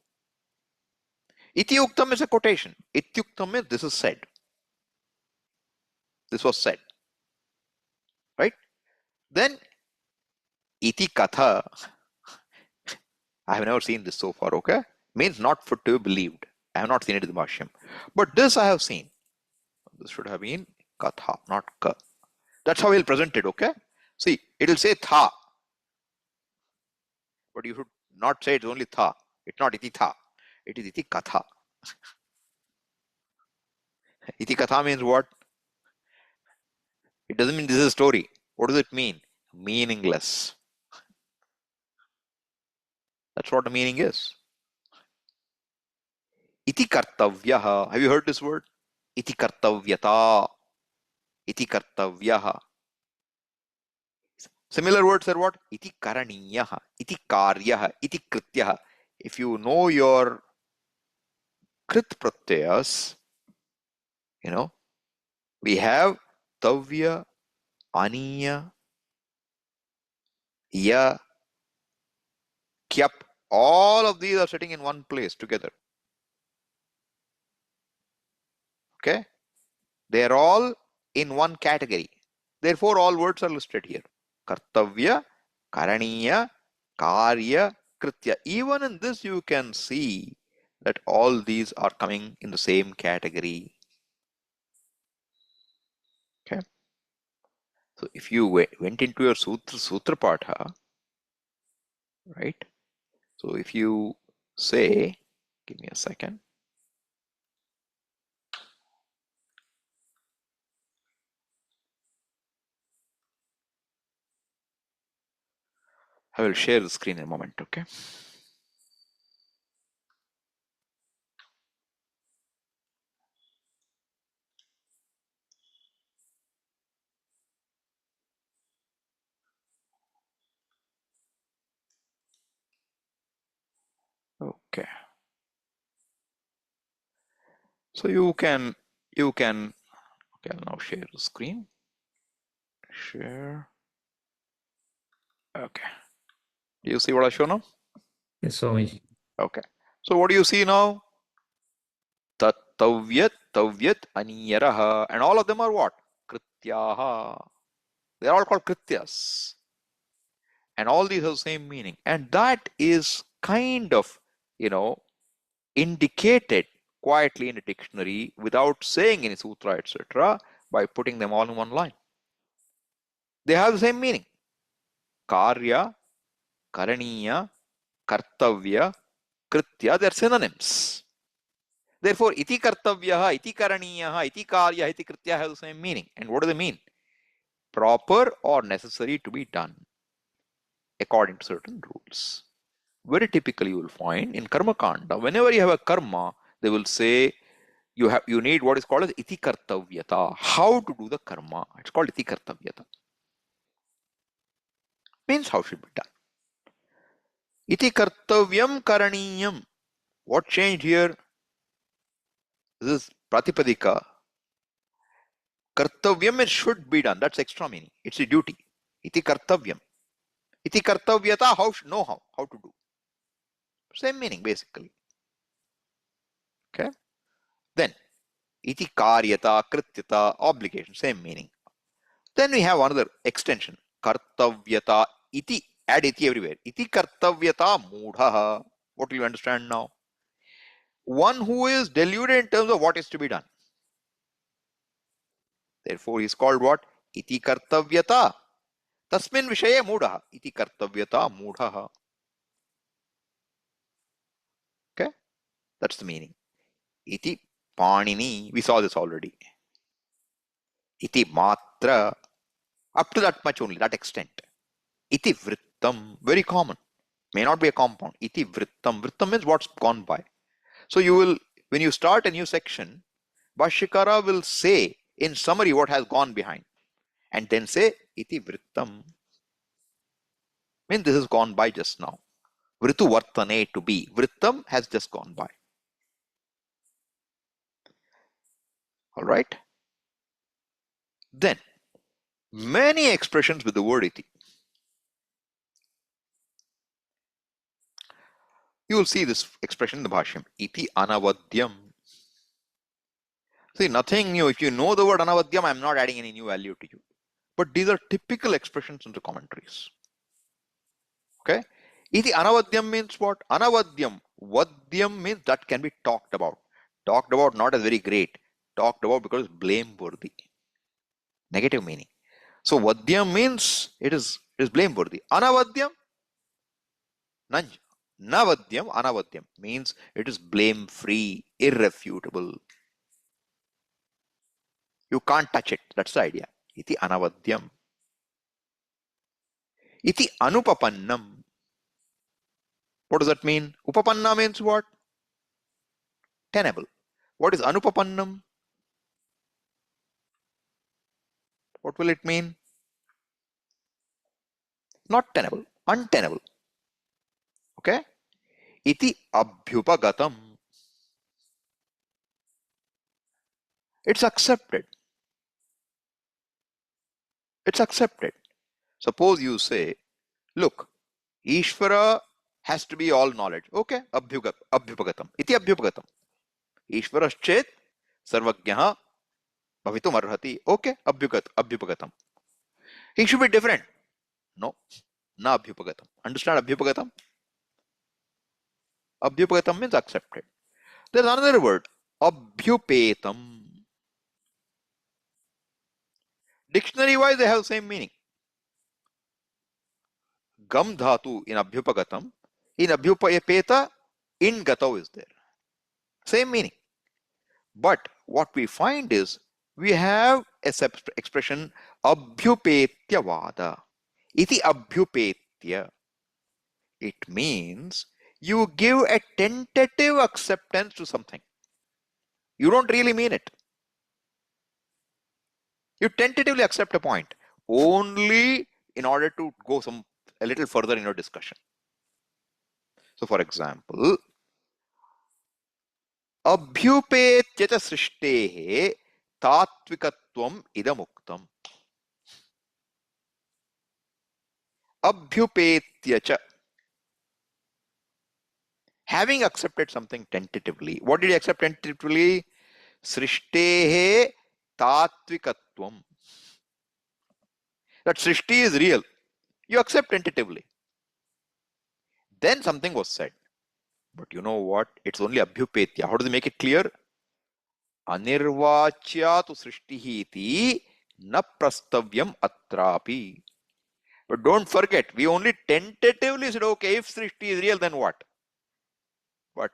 Ityuktam is a quotation. Ityuktam means this is said. This was said. Right? Then Iti Katha. I have never seen this so far, okay? Means not for to be believed. I have not seen it in the Bhashyam. But this I have seen. This should have been Katha, not Ka. That's how he'll present it, okay? See, it'll say Tha. But you should not say it's only Tha. It's not Iti Tha. It is Iti Katha. Iti Katha means what? It doesn't mean this is a story. What does it mean? Meaningless. That's what the meaning is. Iti kartavyaha. Have you heard this word? Iti kartavyata. Iti kartavyaha. Similar words are what? Iti karaniyaha. Iti karyaha. Iti krityaha. If you know your krit pratyayas, we have tavya, aniya, ya, kyap. All of these are sitting in one place together. Okay? They are all in one category. Therefore, all words are listed here. Kartavya, karaniya, karya, kritya. Even in this, you can see that all these are coming in the same category. Okay. So if you went into your sutra patha, right? So if you say, give me a second. I will share the screen in a moment, okay? Okay. So you can, okay, I'll now share the screen. Share. Okay. Do you see what I show now? Yes, Swamiji. Okay. So what do you see now? Tat, tavyat, tavyat, aniyaraha. And all of them are what? Krityaha. They're all called krityas. And all these have the same meaning. And that is kind of, indicated quietly in a dictionary without saying any sutra, etc., by putting them all in one line. They have the same meaning. Karya, karaniya, kartavya, kritya, they're synonyms. Therefore, iti kartavyaha, iti karaniyaha, iti karya, iti kritya have the same meaning. And what do they mean? Proper or necessary to be done according to certain rules. Very typically, you will find in karma kanda, whenever you have a karma, they will say you need what is called as iti kartavyata. How to do the karma? It's called iti kartavyata. Means how should be done. Iti kartavyam karaniyam. What changed here? This is pratipadika. Kartavyam, it should be done. That's extra meaning. It's a duty. Iti kartavyam. Iti kartavyata, how to do. Same meaning basically. Okay. Then iti karyata, krityata, obligation, same meaning. Then we have another extension. Kartavyata iti. Add iti everywhere. Iti kartavyata mudhaha. What do you understand now? One who is deluded in terms of what is to be done. Therefore, he is called what? Iti kartavyata. Tasmin vishaye mudha. Iti kartavyata mudha. Okay? That's the meaning. Iti panini. We saw this already. Iti matra. Up to that much only, that extent. Iti vrittam. Very common. May not be a compound. Iti vrittam. Vrittam means what's gone by. So you will, when you start a new section, Bhashyakara will say in summary what has gone behind. And then say iti vrittam. Means this has gone by just now. Vritu vartane, to be. Vrittam has just gone by. Alright? Then, many expressions with the word iti. You will see this expression in the Bhashyam. Iti anavadyam. See, nothing new. If you know the word anavadyam, I'm not adding any new value to you. But these are typical expressions in the commentaries. Okay? Iti anavadyam means what? Anavadyam. Vadyam means that can be talked about. Talked about not as very great. Talked about because it's blameworthy. Negative meaning. So vadyam means it is blameworthy. Anavadyam, nanj. Navadyam, anavadyam means it is blame-free, irrefutable. You can't touch it. That's the idea. Iti anavadyam. Iti anupapannam. What does that mean? Upapanna means what? Tenable. What is anupapannam? What will it mean? Not tenable, untenable. Okay? Iti abhyupagatam. It's accepted. It's accepted. Suppose you say, look, Ishvara has to be all knowledge. Okay? Abhyupagatam. Iti abhyupagatam. Ishvaraschet sarvajnaha bhavitum arhati. Okay? Abhyupagatam. He should be different. No. Na abhyupagatam. Understand abhyupagatam? Abhyupagatam means accepted. There's another word. Abhyupetam. Dictionary wise, they have the same meaning. Gam dhatu in abhyupagatam. In abhyupeta, in gatav is there. Same meaning. But what we find is we have a expression abhyupetya vada. Iti abhyupetya. It means you give a tentative acceptance to something. You don't really mean it. You tentatively accept a point only in order to go a little further in your discussion. So for example, अभ्युपेत्य च सृष्टेः तात्विकत्वम् इदमुक्तम्. अभ्युपेत्य च, having accepted something tentatively. What did he accept tentatively? Srishtehe tatvikatvam. That Srishti is real. You accept tentatively. Then something was said. But you know what? It's only abhyupetya. How does he make it clear? Anirvachya tu srishtihi iti na prastavyam atrapi. But don't forget, we only tentatively said, okay, if Srishti is real, then what? But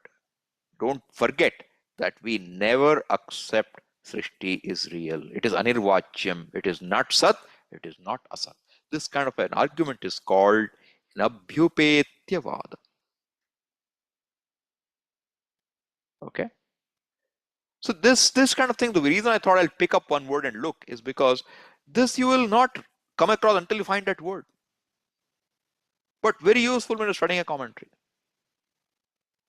don't forget that we never accept Srishti is real. It is anirvachyam. It is not sat. It is not asat. This kind of an argument is called nabhyupetyavada. Okay? So this kind of thing, the reason I thought I'll pick up one word and look is because this you will not come across until you find that word. But very useful when you're studying a commentary.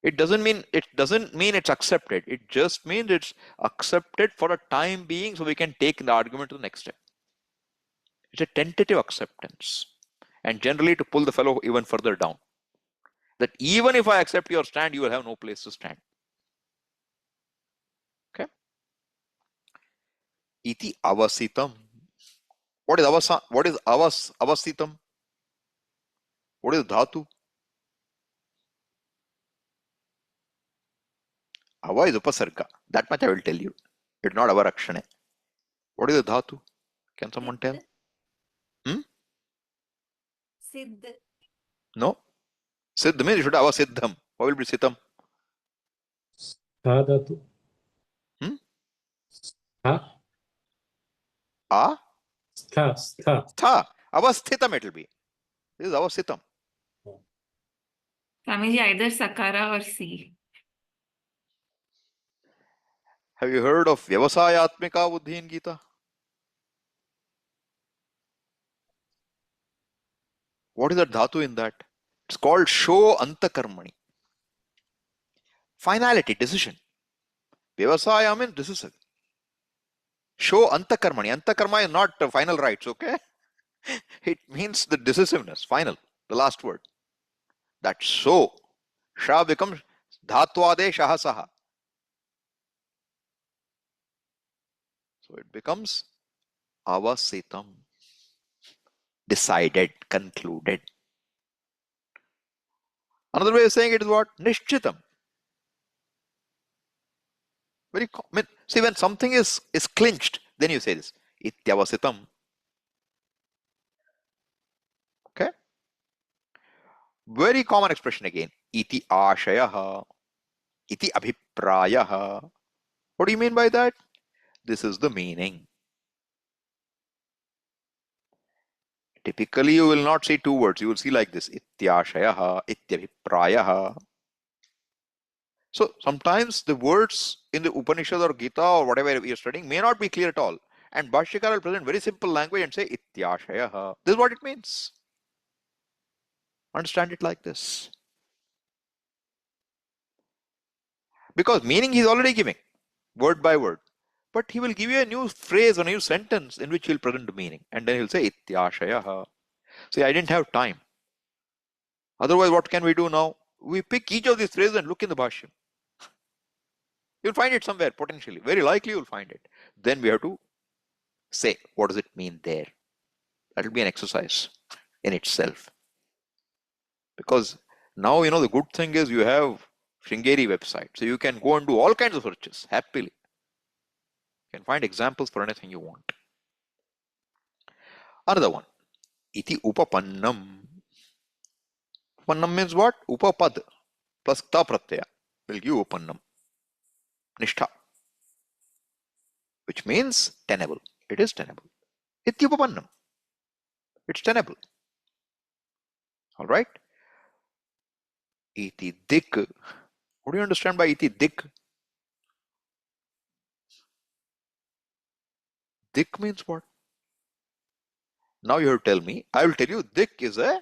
It doesn't mean it's accepted. It just means it's accepted for a time being so we can take the argument to the next step. It's a tentative acceptance. And generally to pull the fellow even further down. That even if I accept your stand, you will have no place to stand. Okay? Iti avasitam. What is avasitam? What is dhatu? Ava is upasarga. That much I will tell you. It's not avarakshane. What is the dhatu? Can someone tell? Siddh. No. Siddh means you should have avasiddham. What will be sitam? Dhatu. Ha. A? Stha. Tha. Avasthitam it will be. This is avasitam. Swamiji, either Sakara or C. Have you heard of Vyavasayatmika Buddhi in Gita? What is that dhatu in that? It's called Sho Antakarmani. Finality, decision. Vyavasaya means decisive. Sho Antakarmani. Antakarma is not final rights, okay? It means the decisiveness, final, the last word. That so. Sha becomes Dhatvade Shahasaha. So it becomes Avasitam. Decided, concluded. Another way of saying it is what? Nishchitam. See, when something is clinched, then you say this. Ityavasitam. Okay? Very common expression again. Iti ashayaha. Iti abhiprayaha. What do you mean by that? This is the meaning. Typically, you will not see two words. You will see like this: ityashayaha, ityabhiprayaha. So sometimes the words in the Upanishad or Gita or whatever you're studying may not be clear at all. And Bhashyakara will present very simple language and say ityashayaha. This is what it means. Understand it like this. Because meaning he's already giving, word by word. But he will give you a new phrase or a new sentence in which he'll present the meaning. And then he'll say ityashayaha. See, I didn't have time. Otherwise, what can we do now? We pick each of these phrases and look in the Bhashyam. You'll find it somewhere, potentially. Very likely you'll find it. Then we have to say, what does it mean there? That will be an exercise in itself. Because now, the good thing is you have Shringeri website. So you can go and do all kinds of searches happily. You can find examples for anything you want. Another one. Iti upapannam. Upannam means what? Upapad plus ta pratyaya will give upannam. Nishtha. Which means tenable. It is tenable. Iti upapannam. It's tenable. Alright? Iti dik. What do you understand by iti dik? Dik means what? Now you have to tell me. I will tell you dik is a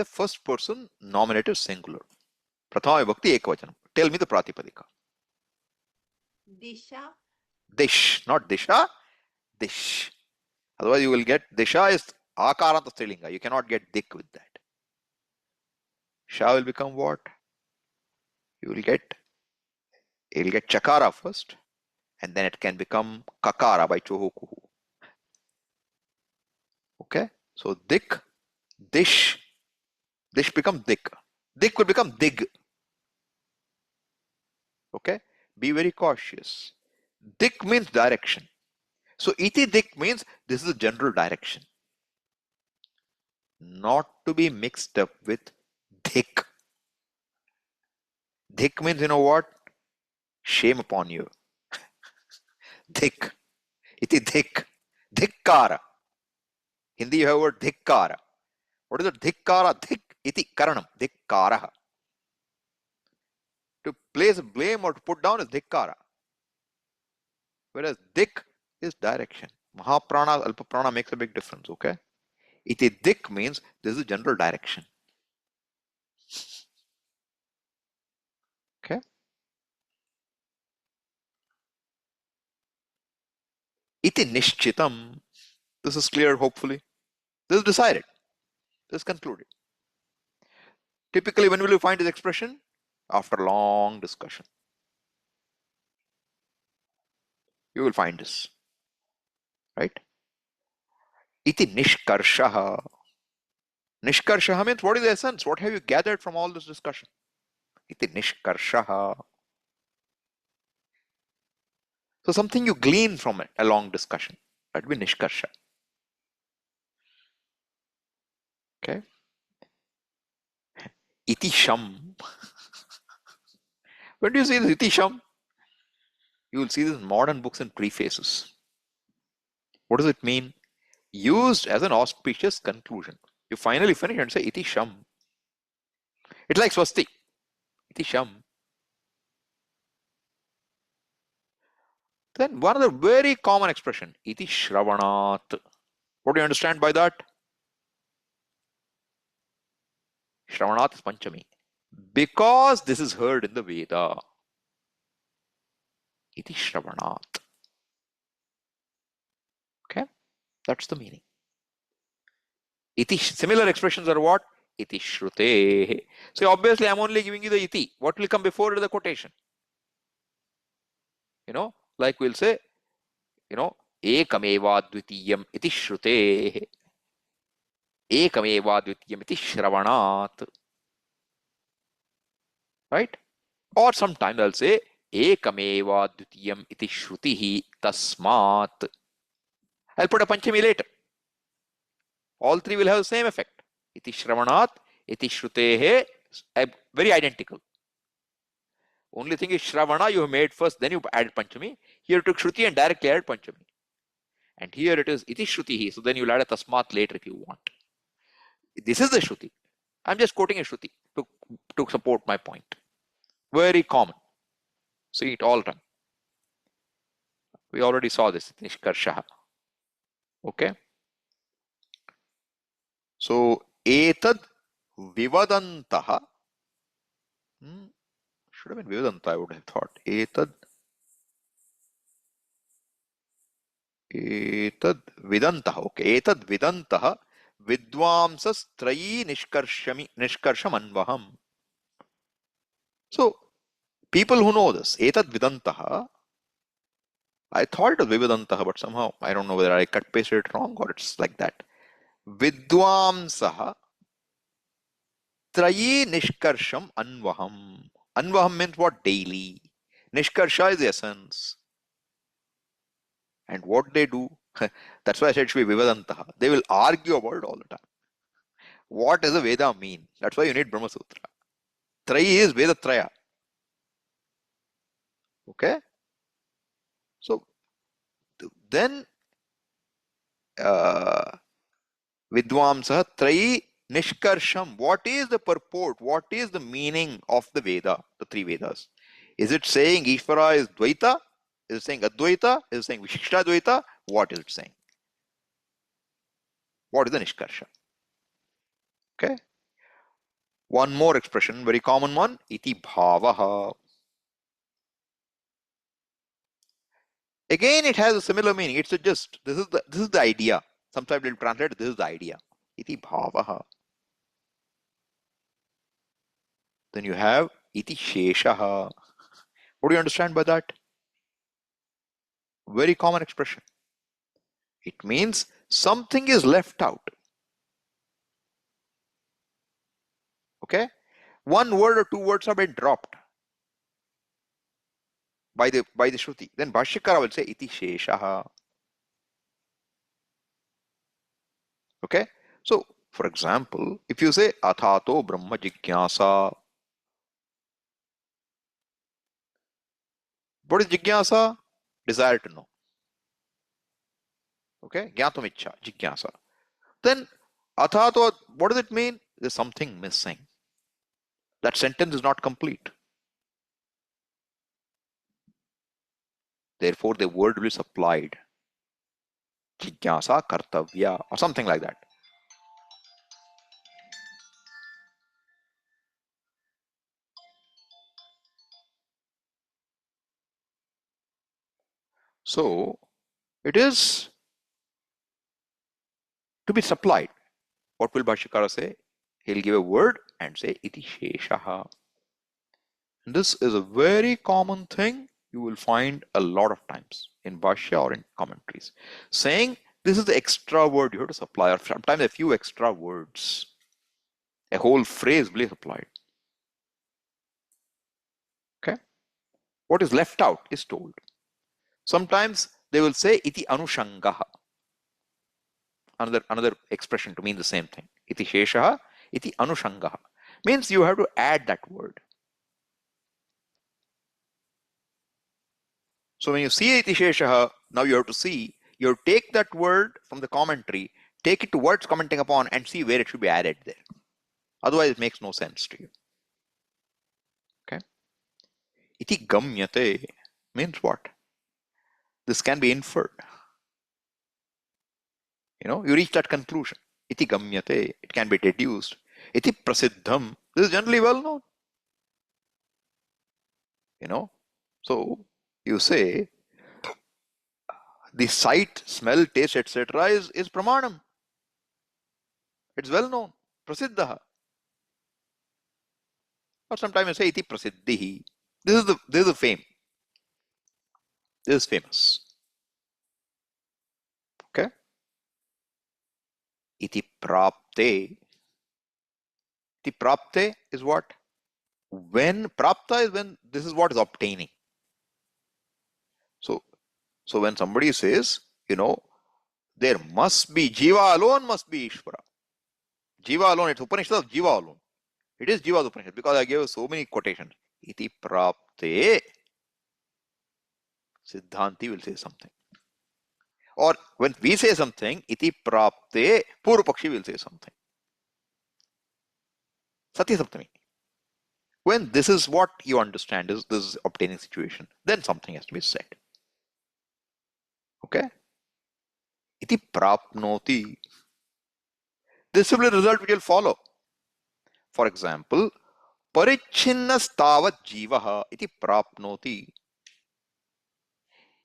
first person nominative singular. Prathama vibhakti ekvachanam. Tell me the pratipadika. Disha. Dish, not disha. Dish. Otherwise you will get disha is akaranta strilinga. You cannot get dik with that. Sha will become what? You'll get chakara first, and then it can become kakara by chohokuhu. Okay? So dik, dish become dik. Dik will become dig. Okay? Be very cautious. Dik means direction. So iti dik means this is a general direction. Not to be mixed up with dik. Dik means, you know what? Shame upon you. Dik. Iti dik. Dhikkara. Hindi you have word dhikkara. What is it? Dhikkara. Dhik. Iti karanam. Dhikkara. To place blame or to put down is dhikkara. Whereas dik is direction. Mahaprana, Alpaprana makes a big difference, okay? Iti dik means this is a general direction. Okay? Iti nishchitam. This is clear, hopefully. This is decided. This is concluded. Typically, when will you find this expression? After long discussion. You will find this. Right? Iti nishkarshaha. Nishkarshaha means what is the essence? What have you gathered from all this discussion? Iti nishkarshaha. So something you glean from a long discussion. That would be nishkarsha. Okay. Iti sham. When do you see this iti sham? You will see this in modern books and prefaces. What does it mean? Used as an auspicious conclusion. You finally finish and say iti sham. It's like swasti. Iti sham. Then one other very common expression, iti shravanat. What do you understand by that? Shravanat is Panchami. Because this is heard in the Veda. Iti shravanat. Okay? That's the meaning. Iti, similar expressions are what? Iti shrute. So obviously I'm only giving you the iti. What will come before the quotation? Like we'll say, ekameva dvitiyam iti shrute. Ekameva dvitiyam iti shravanat. Right? Or sometimes I'll say, ekameva dvitiyam iti shrutihi tasmat. I'll put a Panchami later. All three will have the same effect. Iti shravanat, iti shrutehe, very identical. Only thing is Shravana you have made first, then you added Panchami. Here you took Shruti and directly added Panchami. And here it is iti Shrutihi. So then you'll add a tasmat later if you want. This is the Shruti. I'm just quoting a Shruti to support my point. Very common. See it all the time. We already saw this. Nishkarshaha. Okay. So etad vivadantaha. Should have been vivadanta, I would have thought. Etad vidantah. Okay. Etad vidantah vidvamsas trayi nishkarsham anvaham. So people who know this, etad vidantah, I thought it was vivadantaha, but somehow I don't know whether I cut pasted it wrong or it's like that. Vidvamsaha trayi nishkarsham anvaham. Anvaham means what? Daily. Nishkarsha is the essence. And what they do, that's why I said it should be vivadantaha. They will argue about it all the time. What does a Veda mean? That's why you need Brahma Sutra. Trayi is Veda Traya. Okay? So then Vidvamsaha Trayi Nishkarsham. What is the purport? What is the meaning of the Veda, the three Vedas? Is it saying Ishvara is Dvaita? Is it saying Advaita? Is it saying Vishishta Dvaita? What is it saying? What is the Nishkarsha? Okay. One more expression, very common one, iti bhavaha. Again, it has a similar meaning. It's a just, this is the idea. Sometimes we'll translate, this is the idea. Iti bhavaha. Then you have iti sheshaha. What do you understand by that? Very common expression. It means something is left out. Okay? One word or two words have been dropped by the Shruti. Then Bhashyakara will say iti sheshaha. Okay? So, for example, if you say athato brahma jigyasa, what is jigyasa? Desire to know. Okay? Jnatum ichha, jigyasa. Then athato, what does it mean? There's something missing. That sentence is not complete. Therefore, the word will be supplied. Jigyasa kartavya or something like that. So, it is to be supplied. What will Bhashyakara say? He'll give a word and say iti sheshaha. This is a very common thing you will find a lot of times in Bhashya or in commentaries. Saying this is the extra word you have to supply, or sometimes a few extra words. A whole phrase will be supplied. Okay? What is left out is told. Sometimes they will say iti anushangaha. Another expression to mean the same thing. Iti sheshaha, iti anushangaha. Means you have to add that word. So when you see iti sheshaha, now you have to see, you have to take that word from the commentary, take it to words commenting upon and see where it should be added there. Otherwise, it makes no sense to you. Okay? Iti gamyate means what? This can be inferred. You reach that conclusion. Iti gamyate, it can be deduced. Iti prasiddham, this is generally well known. So you say the sight, smell, taste, etc. is pramanam. It's well known. Prasiddha. Or sometimes you say iti prasiddhihi. This is the fame. This is famous. Okay? Iti prapte. Iti prapte is what? When prapta is when this is what is obtaining. So when somebody says, there must be Jiva alone must be Ishvara. Jiva alone, it's Upanishad of Jiva alone. It is Jiva's Upanishad because I gave so many quotations. Iti prapte. Siddhanti will say something. Or when we say something, iti prapte, Purva Pakshi will say something. Satya Saptami. When this is what you understand, is this is obtaining situation, then something has to be said. Okay? Iti prapnoti. This will be the result which will follow. For example, parichinnastavat jivaha iti prapnoti.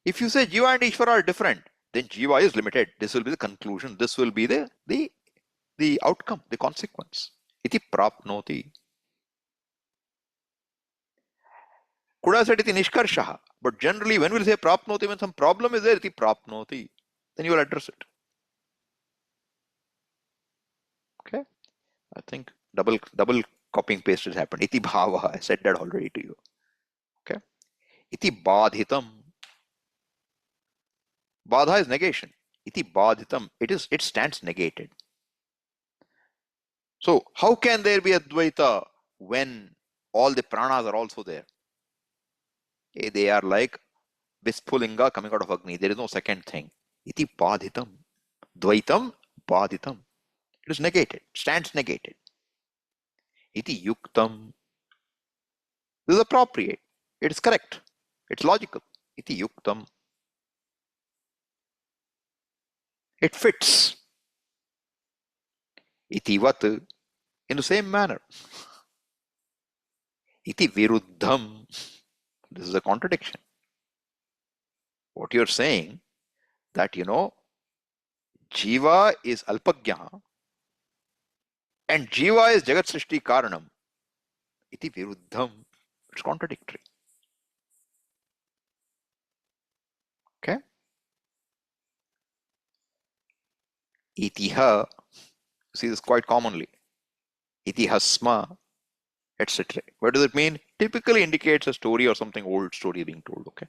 If you say Jiva and Ishvara are different, then Jiva is limited. This will be the conclusion. This will be the outcome, the consequence. Iti prapnoti. Could have said iti nishkarshaha. But generally, when we say prapnoti, when some problem is there, iti prapnoti, then you will address it. Okay? I think double copying paste has happened. Iti bhava. I said that already to you. Okay? Iti badhitam. Badha is negation. Iti badhitam. It stands negated. So how can there be Advaita when all the pranas are also there? They are like Vispulinga coming out of Agni. There is no second thing. Iti badhitam. Dvaitam badhitam. It is negated. Stands negated. Iti yuktam. This is appropriate. It is correct. It's logical. Iti yuktam. It fits. Iti vat. In the same manner. Iti viruddham. This is a contradiction. What you're saying that, Jiva is Alpagya and Jiva is Jagat Srishti Karanam. Iti viruddham. It's contradictory. Okay? Itiha. See this quite commonly. Itihasma, etc. What does it mean? Typically indicates a story or something old story being told. Okay?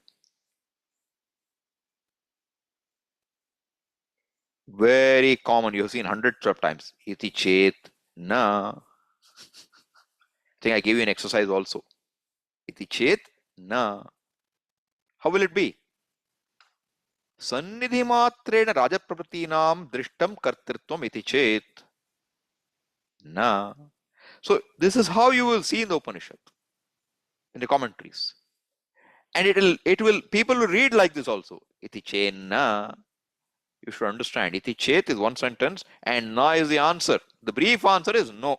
Very common. You have seen hundreds of times. Iti chet na. I think I gave you an exercise also. Iti chet na. How will it be? Sannidhi matreena rajaprapatinam drishtam kartritvam iti chet na. So this is how you will see in the Upanishad, in the commentaries. And people will read like this also. Iti chenna. You should understand. Iti chet is one sentence and na is the answer. The brief answer is no.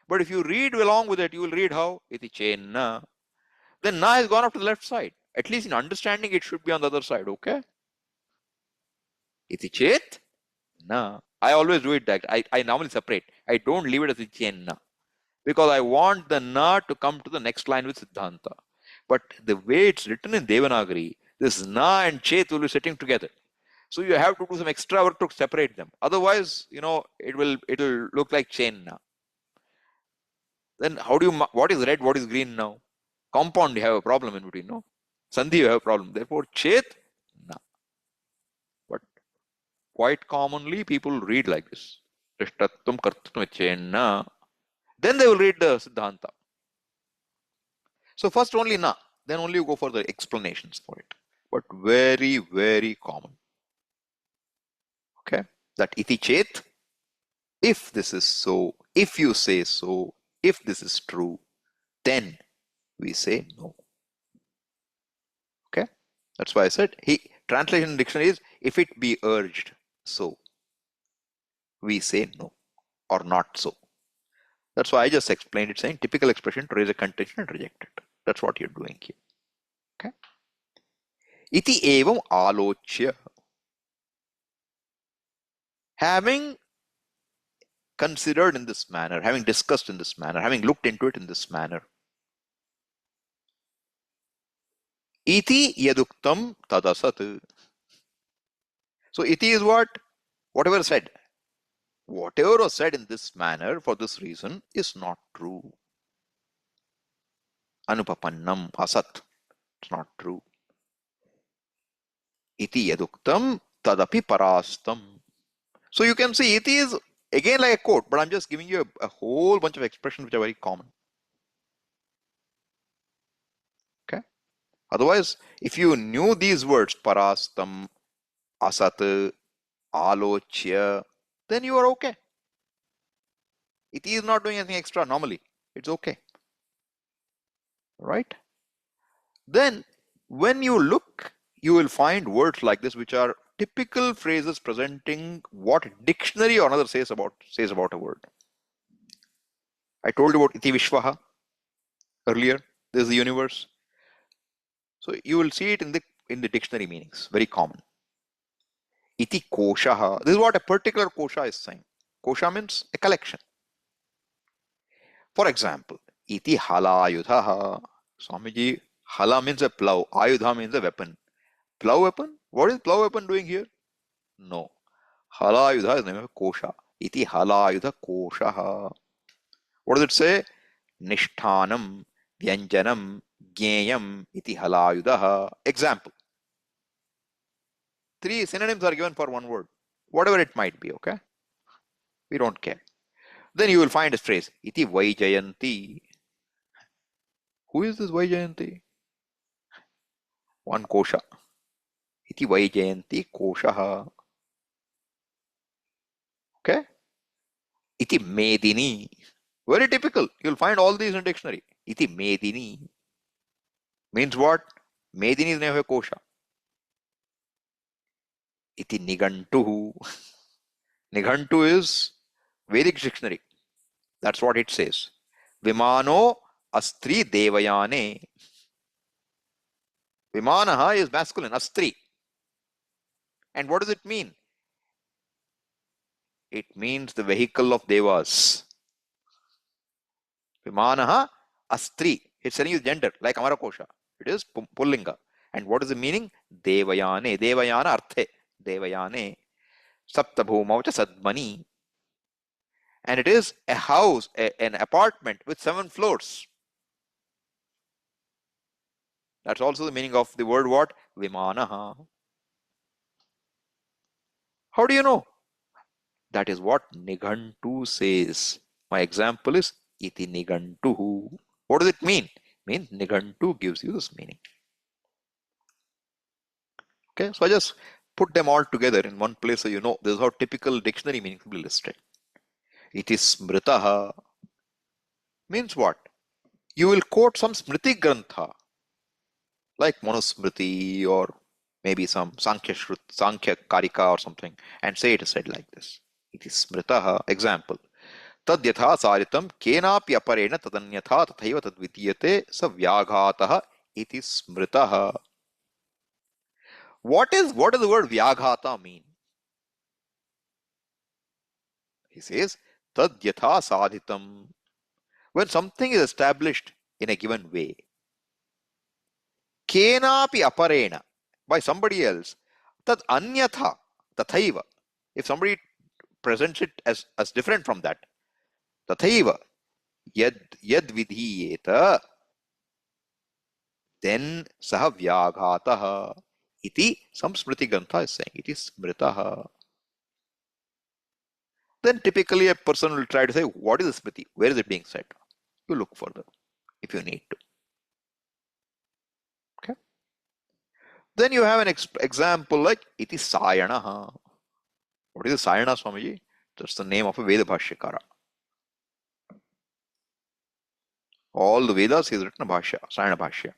But if you read along with it, you will read how? Iti chenna. Then na has gone up to the left side. At least in understanding, it should be on the other side. Okay? Iti chet na. I always do it that. I normally separate. I don't leave it as iti chenna. Because I want the na to come to the next line with Siddhanta. But the way it's written in Devanagari, this na and chet will be sitting together. So you have to do some extra work to separate them. Otherwise, it'll look like chain na. Then what is red, what is green now? Compound, you have a problem in between, no? Sandhi, you have a problem. Therefore, chet, na. But quite commonly, people read like this. Drishtatvam kartatvam chain na. Then they will read the Siddhanta. So first only na, then only you go for the explanations for it. But very, very common. Okay? That iti chet, if this is so, if you say so, if this is true, then we say no. Okay? That's why I said, translation in dictionary is, if it be urged so, we say no, or not so. That's why I just explained it, saying typical expression to raise a contention and reject it. That's what you're doing here. Okay? Iti evam alochya. Having considered in this manner, having discussed in this manner, having looked into it in this manner. Iti yaduktam tadasat. So iti is what? Whatever said. Whatever was said in this manner for this reason is not true. Anupapannam asat. It's not true. Iti yaduktam tadapi parastam. So you can see iti is again like a quote, but I'm just giving you a whole bunch of expressions which are very common. Okay? Otherwise, if you knew these words, parastam, asat, alochya, then you are okay. Iti is not doing anything extra normally. It's okay. Right? Then when you look, you will find words like this which are typical phrases presenting what dictionary or another says about a word. I told you about iti vishwaha earlier. This is the universe. So you will see it in the dictionary meanings, very common. Iti koshaha. This is what a particular kosha is saying. Kosha means a collection. For example, iti halayudhaha. Swamiji, hala means a plow, ayudha means a weapon. Plow weapon? What is plow weapon doing here? No. Halayudha is the name of kosha. Iti halayudha koshaha. What does it say? Nishthanam, vyanjanam, gyeyam, iti halayudaha. Example. 3 synonyms are given for one word. Whatever it might be, okay? We don't care. Then you will find a phrase, iti vaijayanti. Who is this vaijayanti? One kosha. Iti vaijayanti koshaha. Okay? Iti medini. Very typical. You'll find all these in dictionary. Iti medini. Means what? Medini is the name of a kosha. Iti nigantuhu. Nigantu is Vedic dictionary. That's what it says. Vimano astri devayane. Vimanaha is masculine, astri. And what does it mean? It means the vehicle of devas. Vimanaha astri. It's telling you gender, like Amarakosha. It is Pullinga. And what is the meaning? Devayane. Devayana arthe. Devayane. Saptabhumaucha sadmani. And it is a house, an apartment with 7 floors. That's also the meaning of the word what? Vimanaha. How do you know? That is what Nigantu says. My example is iti nigantuhu. What does it mean? It means Nigantu gives you this meaning. Okay, so I just put them all together in one place so you know this is how typical dictionary meanings will be listed. It is smritaha. Means what? You will quote some smriti grantha like Manusmriti or maybe some Sankhya Karika or something and say it is said like this. It is smritaha. Example. Tadyatha saritam kenapi aparena tadanyatha tathaiva tadvitiyate sa vyaghatah iti smritaha. What does the word vyaghata mean? He says tadyatha sadhitam. When something is established in a given way, kenapi aparena, by somebody else, tad anyatha tathaiva. If somebody presents it as different from that, tathaiva yad vidhiyeta, then saha vyaghatah iti some smriti grantha is saying. It is smritaha. Then typically a person will try to say, what is the smriti? Where is it being said? You look further if you need to. Okay. Then you have an example like iti sayanaha. What is the sayana, Swamiji? That's the name of a Veda Bhashyakara. All the Vedas is written a Bhashya, Sayana Bhashya.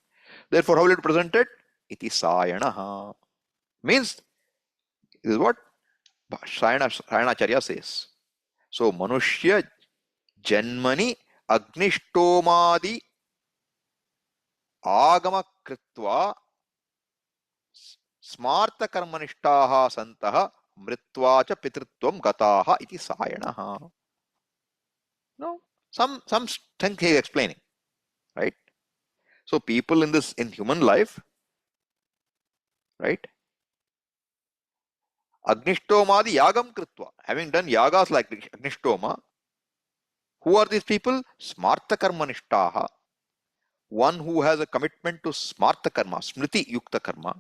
Therefore, how will it present it? Iti sayanaha. Means, this is what Sayanacharya says. So, Manushya Janmani Agnishtomadi Agama Kritva Smarta Karmanishtaha Santaha Mritvacha Pitritvam Gataha iti Sayanaha. No, some thing he is explaining, right? So people in human life, right? Agnishtomadi yagam kritva, having done yagas like Agnishtoma, who are these people? Smarta karmanishtaha, one who has a commitment to smarta karma, smriti yukta karma.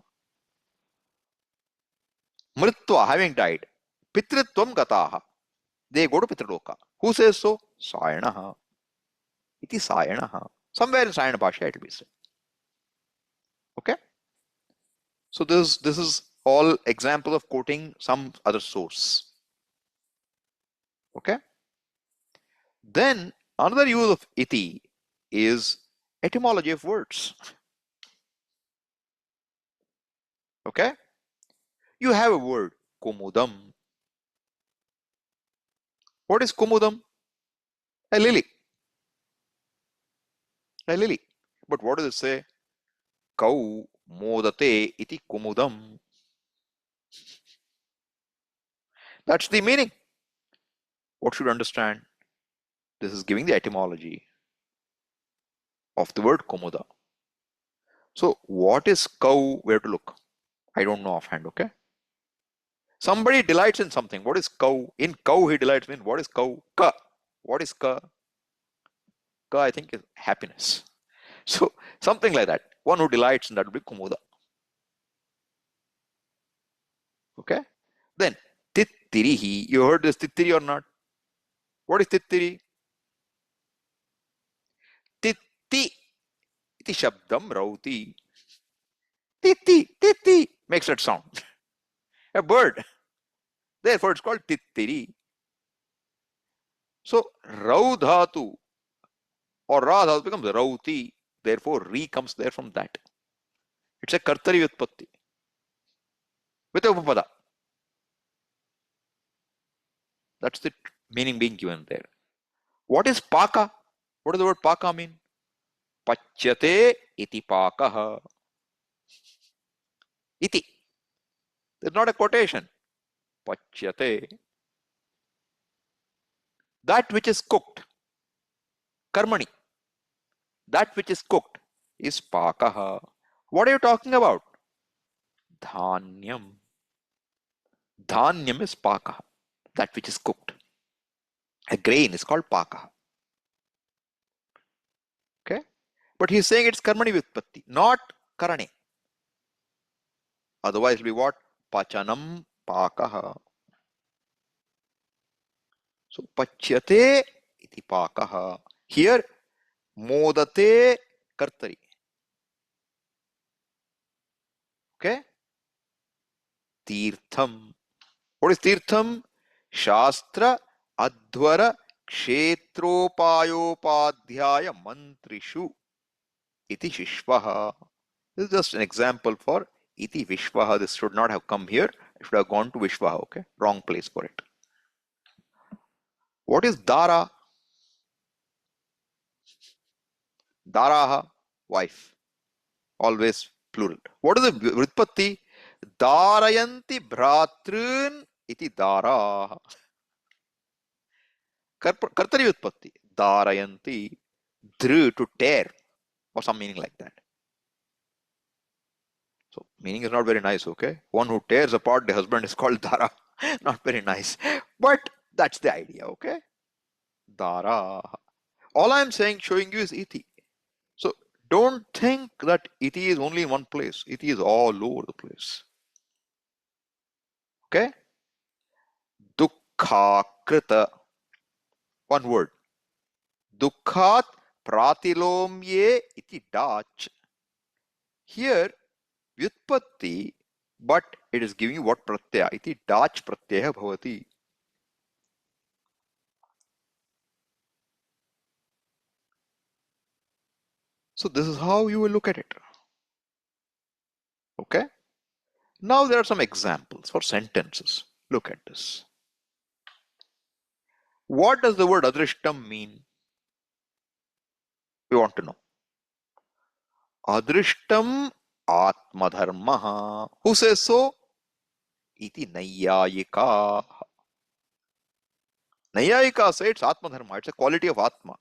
Mritva, having died, pitritvam gataha, they go to Pitraloka. Who says so? Sayanaha. Iti Sayanaha. Somewhere in Sayana Bhashya it will be said. Okay? So this is all examples of quoting some other source. Okay. Then another use of iti is etymology of words. Okay. You have a word kumudam. What is kumudam? A lily. A lily. But what does it say? Kau modate iti kumudam. That's the meaning. What should you understand? This is giving the etymology of the word kumuda. So what is kau? Where to look? I don't know offhand, okay? Somebody delights in something. What is kau? In kau he delights in. What is kau? Ka. What is ka? Ka, I think, is happiness. So something like that. One who delights in that would be kumuda. Okay? Then tittirihi. You heard this tittiri or not? What is tittiri? Titti iti shabdam rauti. Titti, titti makes that sound. A bird. Therefore, it's called tittiri. So, rau dhatu or ra dhatu becomes rauti. Therefore, re comes there from that. It's a kartari vyutpatti with a upapada. That's the meaning being given there. What is paka? What does the word paka mean? Pachyate iti pakaha. Iti. There's not a quotation. Pachyate. That which is cooked. Karmani. That which is cooked is pakaha. What are you talking about? Dhanyam. Dhanyam is pakaha. That which is cooked. A grain is called pakaha. Okay? But he's saying it's karmani vyutpatti, not karane. Otherwise it will be what? Pachanam pakaha. So pachyate iti pakaha. Here, modate kartari. Okay? Tirtham. What is tirtham? Shastra adhvara kshetropayopadhyaya mantrishu iti shishvaha. This is just an example for iti vishvaha. This should not have come here. It should have gone to vishvaha. Okay? Wrong place for it. What is dara? Daraha, wife. Always plural. What is the vritpatti? Darayanti bhratrun iti dara. Kartari vritpatti. Darayanti. Dru, to tear. Or some meaning like that. So meaning is not very nice, okay? One who tears apart the husband is called dara. Not very nice. But that's the idea, okay? Dara. All I'm saying, showing you is iti. So don't think that iti is only in one place. Iti is all over the place. Okay? Dukkha krita. One word. Dukkhat pratilomye iti dach. Here, vyutpatti, but it is giving you what pratyaya. Iti dach pratyaya bhavati. So this is how you will look at it. Okay? Now there are some examples for sentences. Look at this. What does the word adrishtam mean? We want to know. Adrishtam atmadharmaha. Who says so? Iti nayyayika. Nayyayika say it's atmadharma. It's a quality of atma.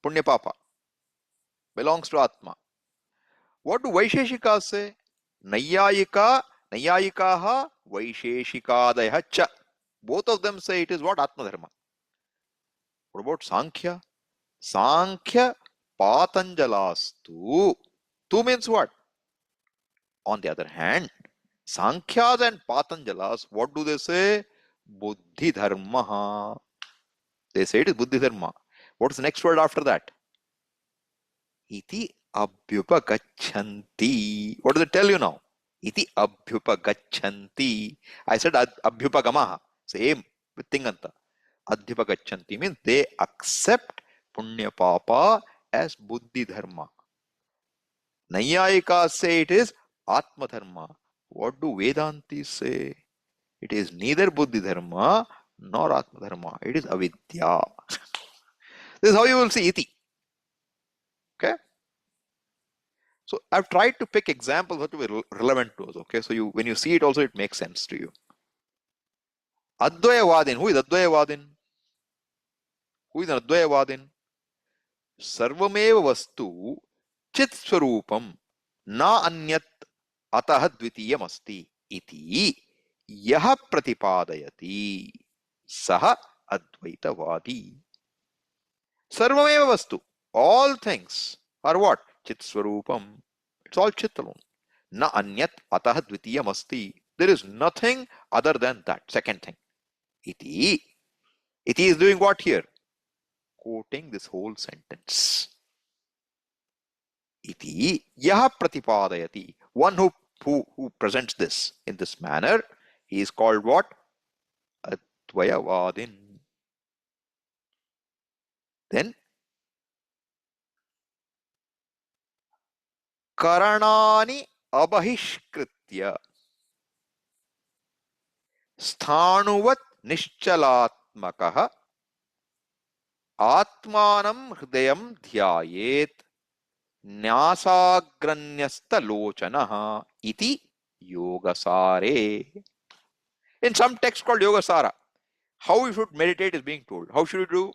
Punya papa. Belongs to atma. What do Vaisheshikas say? Nayyayika, Nayyayikaha, Vaisheshikadaya cha. Both of them say it is what? Atmadharma. What about Sankhya? Sankhya Patanjalastu. Tu means what? On the other hand, Sankhyas and Patanjalas, what do they say? Buddhi Dharma. They say it is Buddhi Dharma. What's the next word after that? Iti abhyupagachanti. What does it tell you now? iti abhyupagachanti. I said abhyupagamaha. Same with tinganta. Adhyupagachanti means they accept punya papa as buddhi dharma. Naiyayikas say it is atma dharma. What do Vedantis say? It is neither buddhi dharma nor atma dharma. It is avidya. This is how you will see iti. Okay. So I've tried to pick examples that will be relevant to us. Okay. So when you see it also, it makes sense to you. Advayavadin. Who is Advayavadin? Who is an Advayavadin? Sarvameva vastu chit swarupam na anyat atah dvitiyam asti iti yah pratipadayati saha advaitavadi. Sarvameva vastu. All things are what? Chit swarupam. It's all chit alone. Na anyat atah dvitiyam asti. There is nothing other than that. Second thing. Iti. Iti is doing what here? Quoting this whole sentence. Iti yaha pratipadayati. One who presents this in this manner, he is called what? Advayavadin. Then karanani abahishkritya sthanuvat nishchalatmakaha atmanam hridayam dhyayet न्यासाग्रन्यस्तलोचनः इति योगसारे. In some text called Yogasara, how you should meditate is being told. How should you do?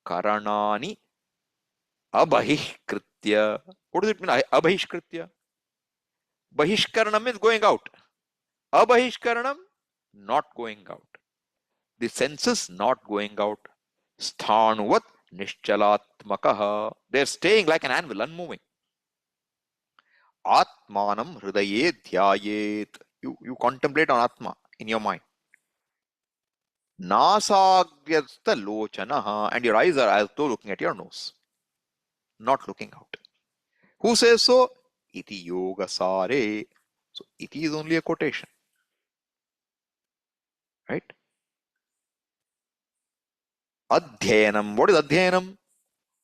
Karanani abahishkritya. What does it mean? Abahishkritya. Bahishkaranam is going out. Abahishkaranam, not going out. The senses not going out. Sthanuvat nishchalatmakaha. They're staying like an anvil, unmoving. Atmanam hridaye dhyayet. You contemplate on Atma in your mind. Nasagyasta lochanaha. And your eyes are as though looking at your nose, not looking out. Who says so? Iti yogasare. So iti is only a quotation. Right? Adhyanam. What is adhyanam?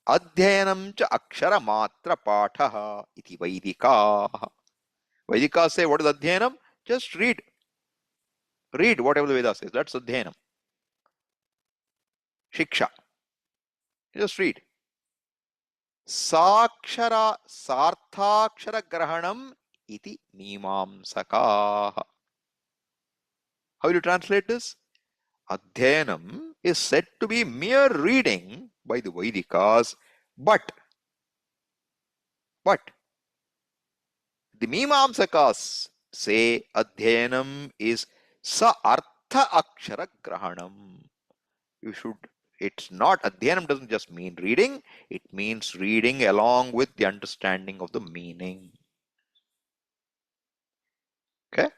Adhyanam cha akshara matra pathaha iti vaidikaha. Vaidikas say, what is adhyanam? Just read. Read whatever the Veda says. That's adhyanam. Shiksha. Just read. Sakshara sarthakshara grahanam iti mimamsakaha. How will you translate this? Adhyanam is said to be mere reading by the Vaidikas, but the Mimamsakas say Adhyanam is sa artha akshara grahanam. It's not, Adhyanam doesn't just mean reading, it means reading along with the understanding of the meaning. Okay?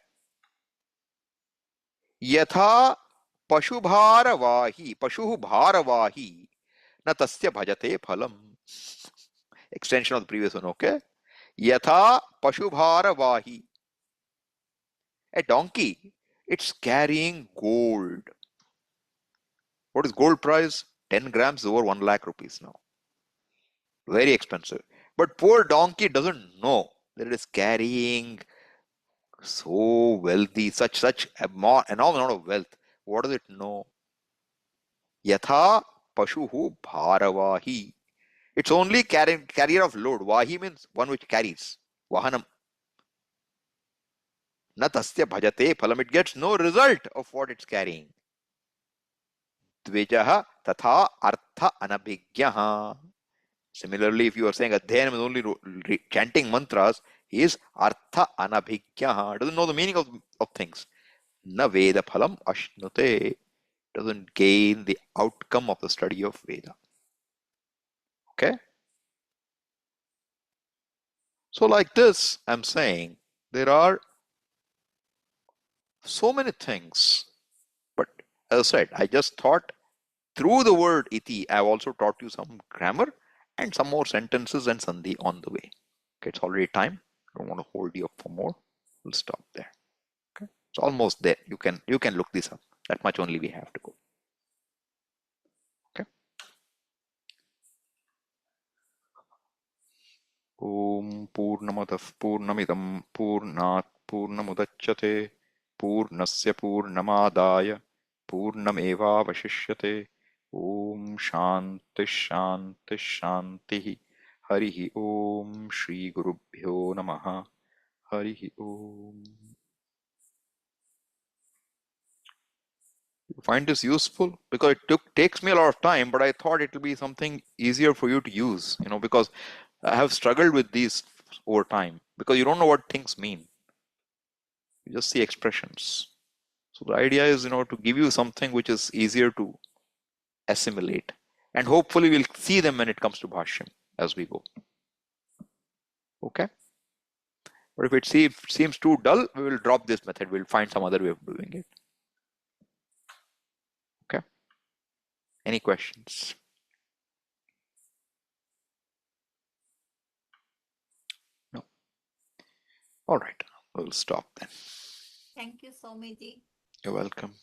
Yatha pashu bharavahi na tasya bhajate phalam. Extension of the previous one, okay? Yatha pashu bharavahi. A donkey, it's carrying gold. What is gold price? 10 grams is over 1 lakh rupees now. Very expensive. But poor donkey doesn't know that it is carrying so wealthy, such enormous amount of wealth. What does it know? Yatha pashuhu bharavahi. It's only carrier of load. Vahi means one which carries. Vahanam. Na tasya bhajate phalam. It gets no result of what it's carrying. Dvijaha tatha artha anabhigyaha. Similarly, if you are saying Adhyanam is only chanting mantras, he is artha anabhigyaha. Doesn't know the meaning of things. Na veda phalam ashnute. Doesn't gain the outcome of the study of Veda. Okay? So like this, I'm saying, there are so many things. But as I said, I just thought through the word iti, I've also taught you some grammar and some more sentences and sandhi on the way. Okay, it's already time. Don't want to hold you up for more. We'll stop there. Okay, it's almost there. You can look this up. That much only we have to go. Okay. Om Purnamadav Purnamidam Purnat Purnamudachyate Purnasya Purnamadaya Purnameva Vashishyate Om Shanti Shanti Shanti Harihi Om Shri Gurubhyo Namaha Harihi Om. You find this useful? Because it takes me a lot of time, but I thought it will be something easier for you to use, because I have struggled with these over time, because you don't know what things mean. You just see expressions. So the idea is, to give you something which is easier to assimilate. And hopefully we'll see them when it comes to Bhashyam as we go. Okay? But if it seems too dull, we will drop this method. We'll find some other way of doing it. Okay? Any questions? No. All right. We'll stop then. Thank you, Swamiji. You're welcome.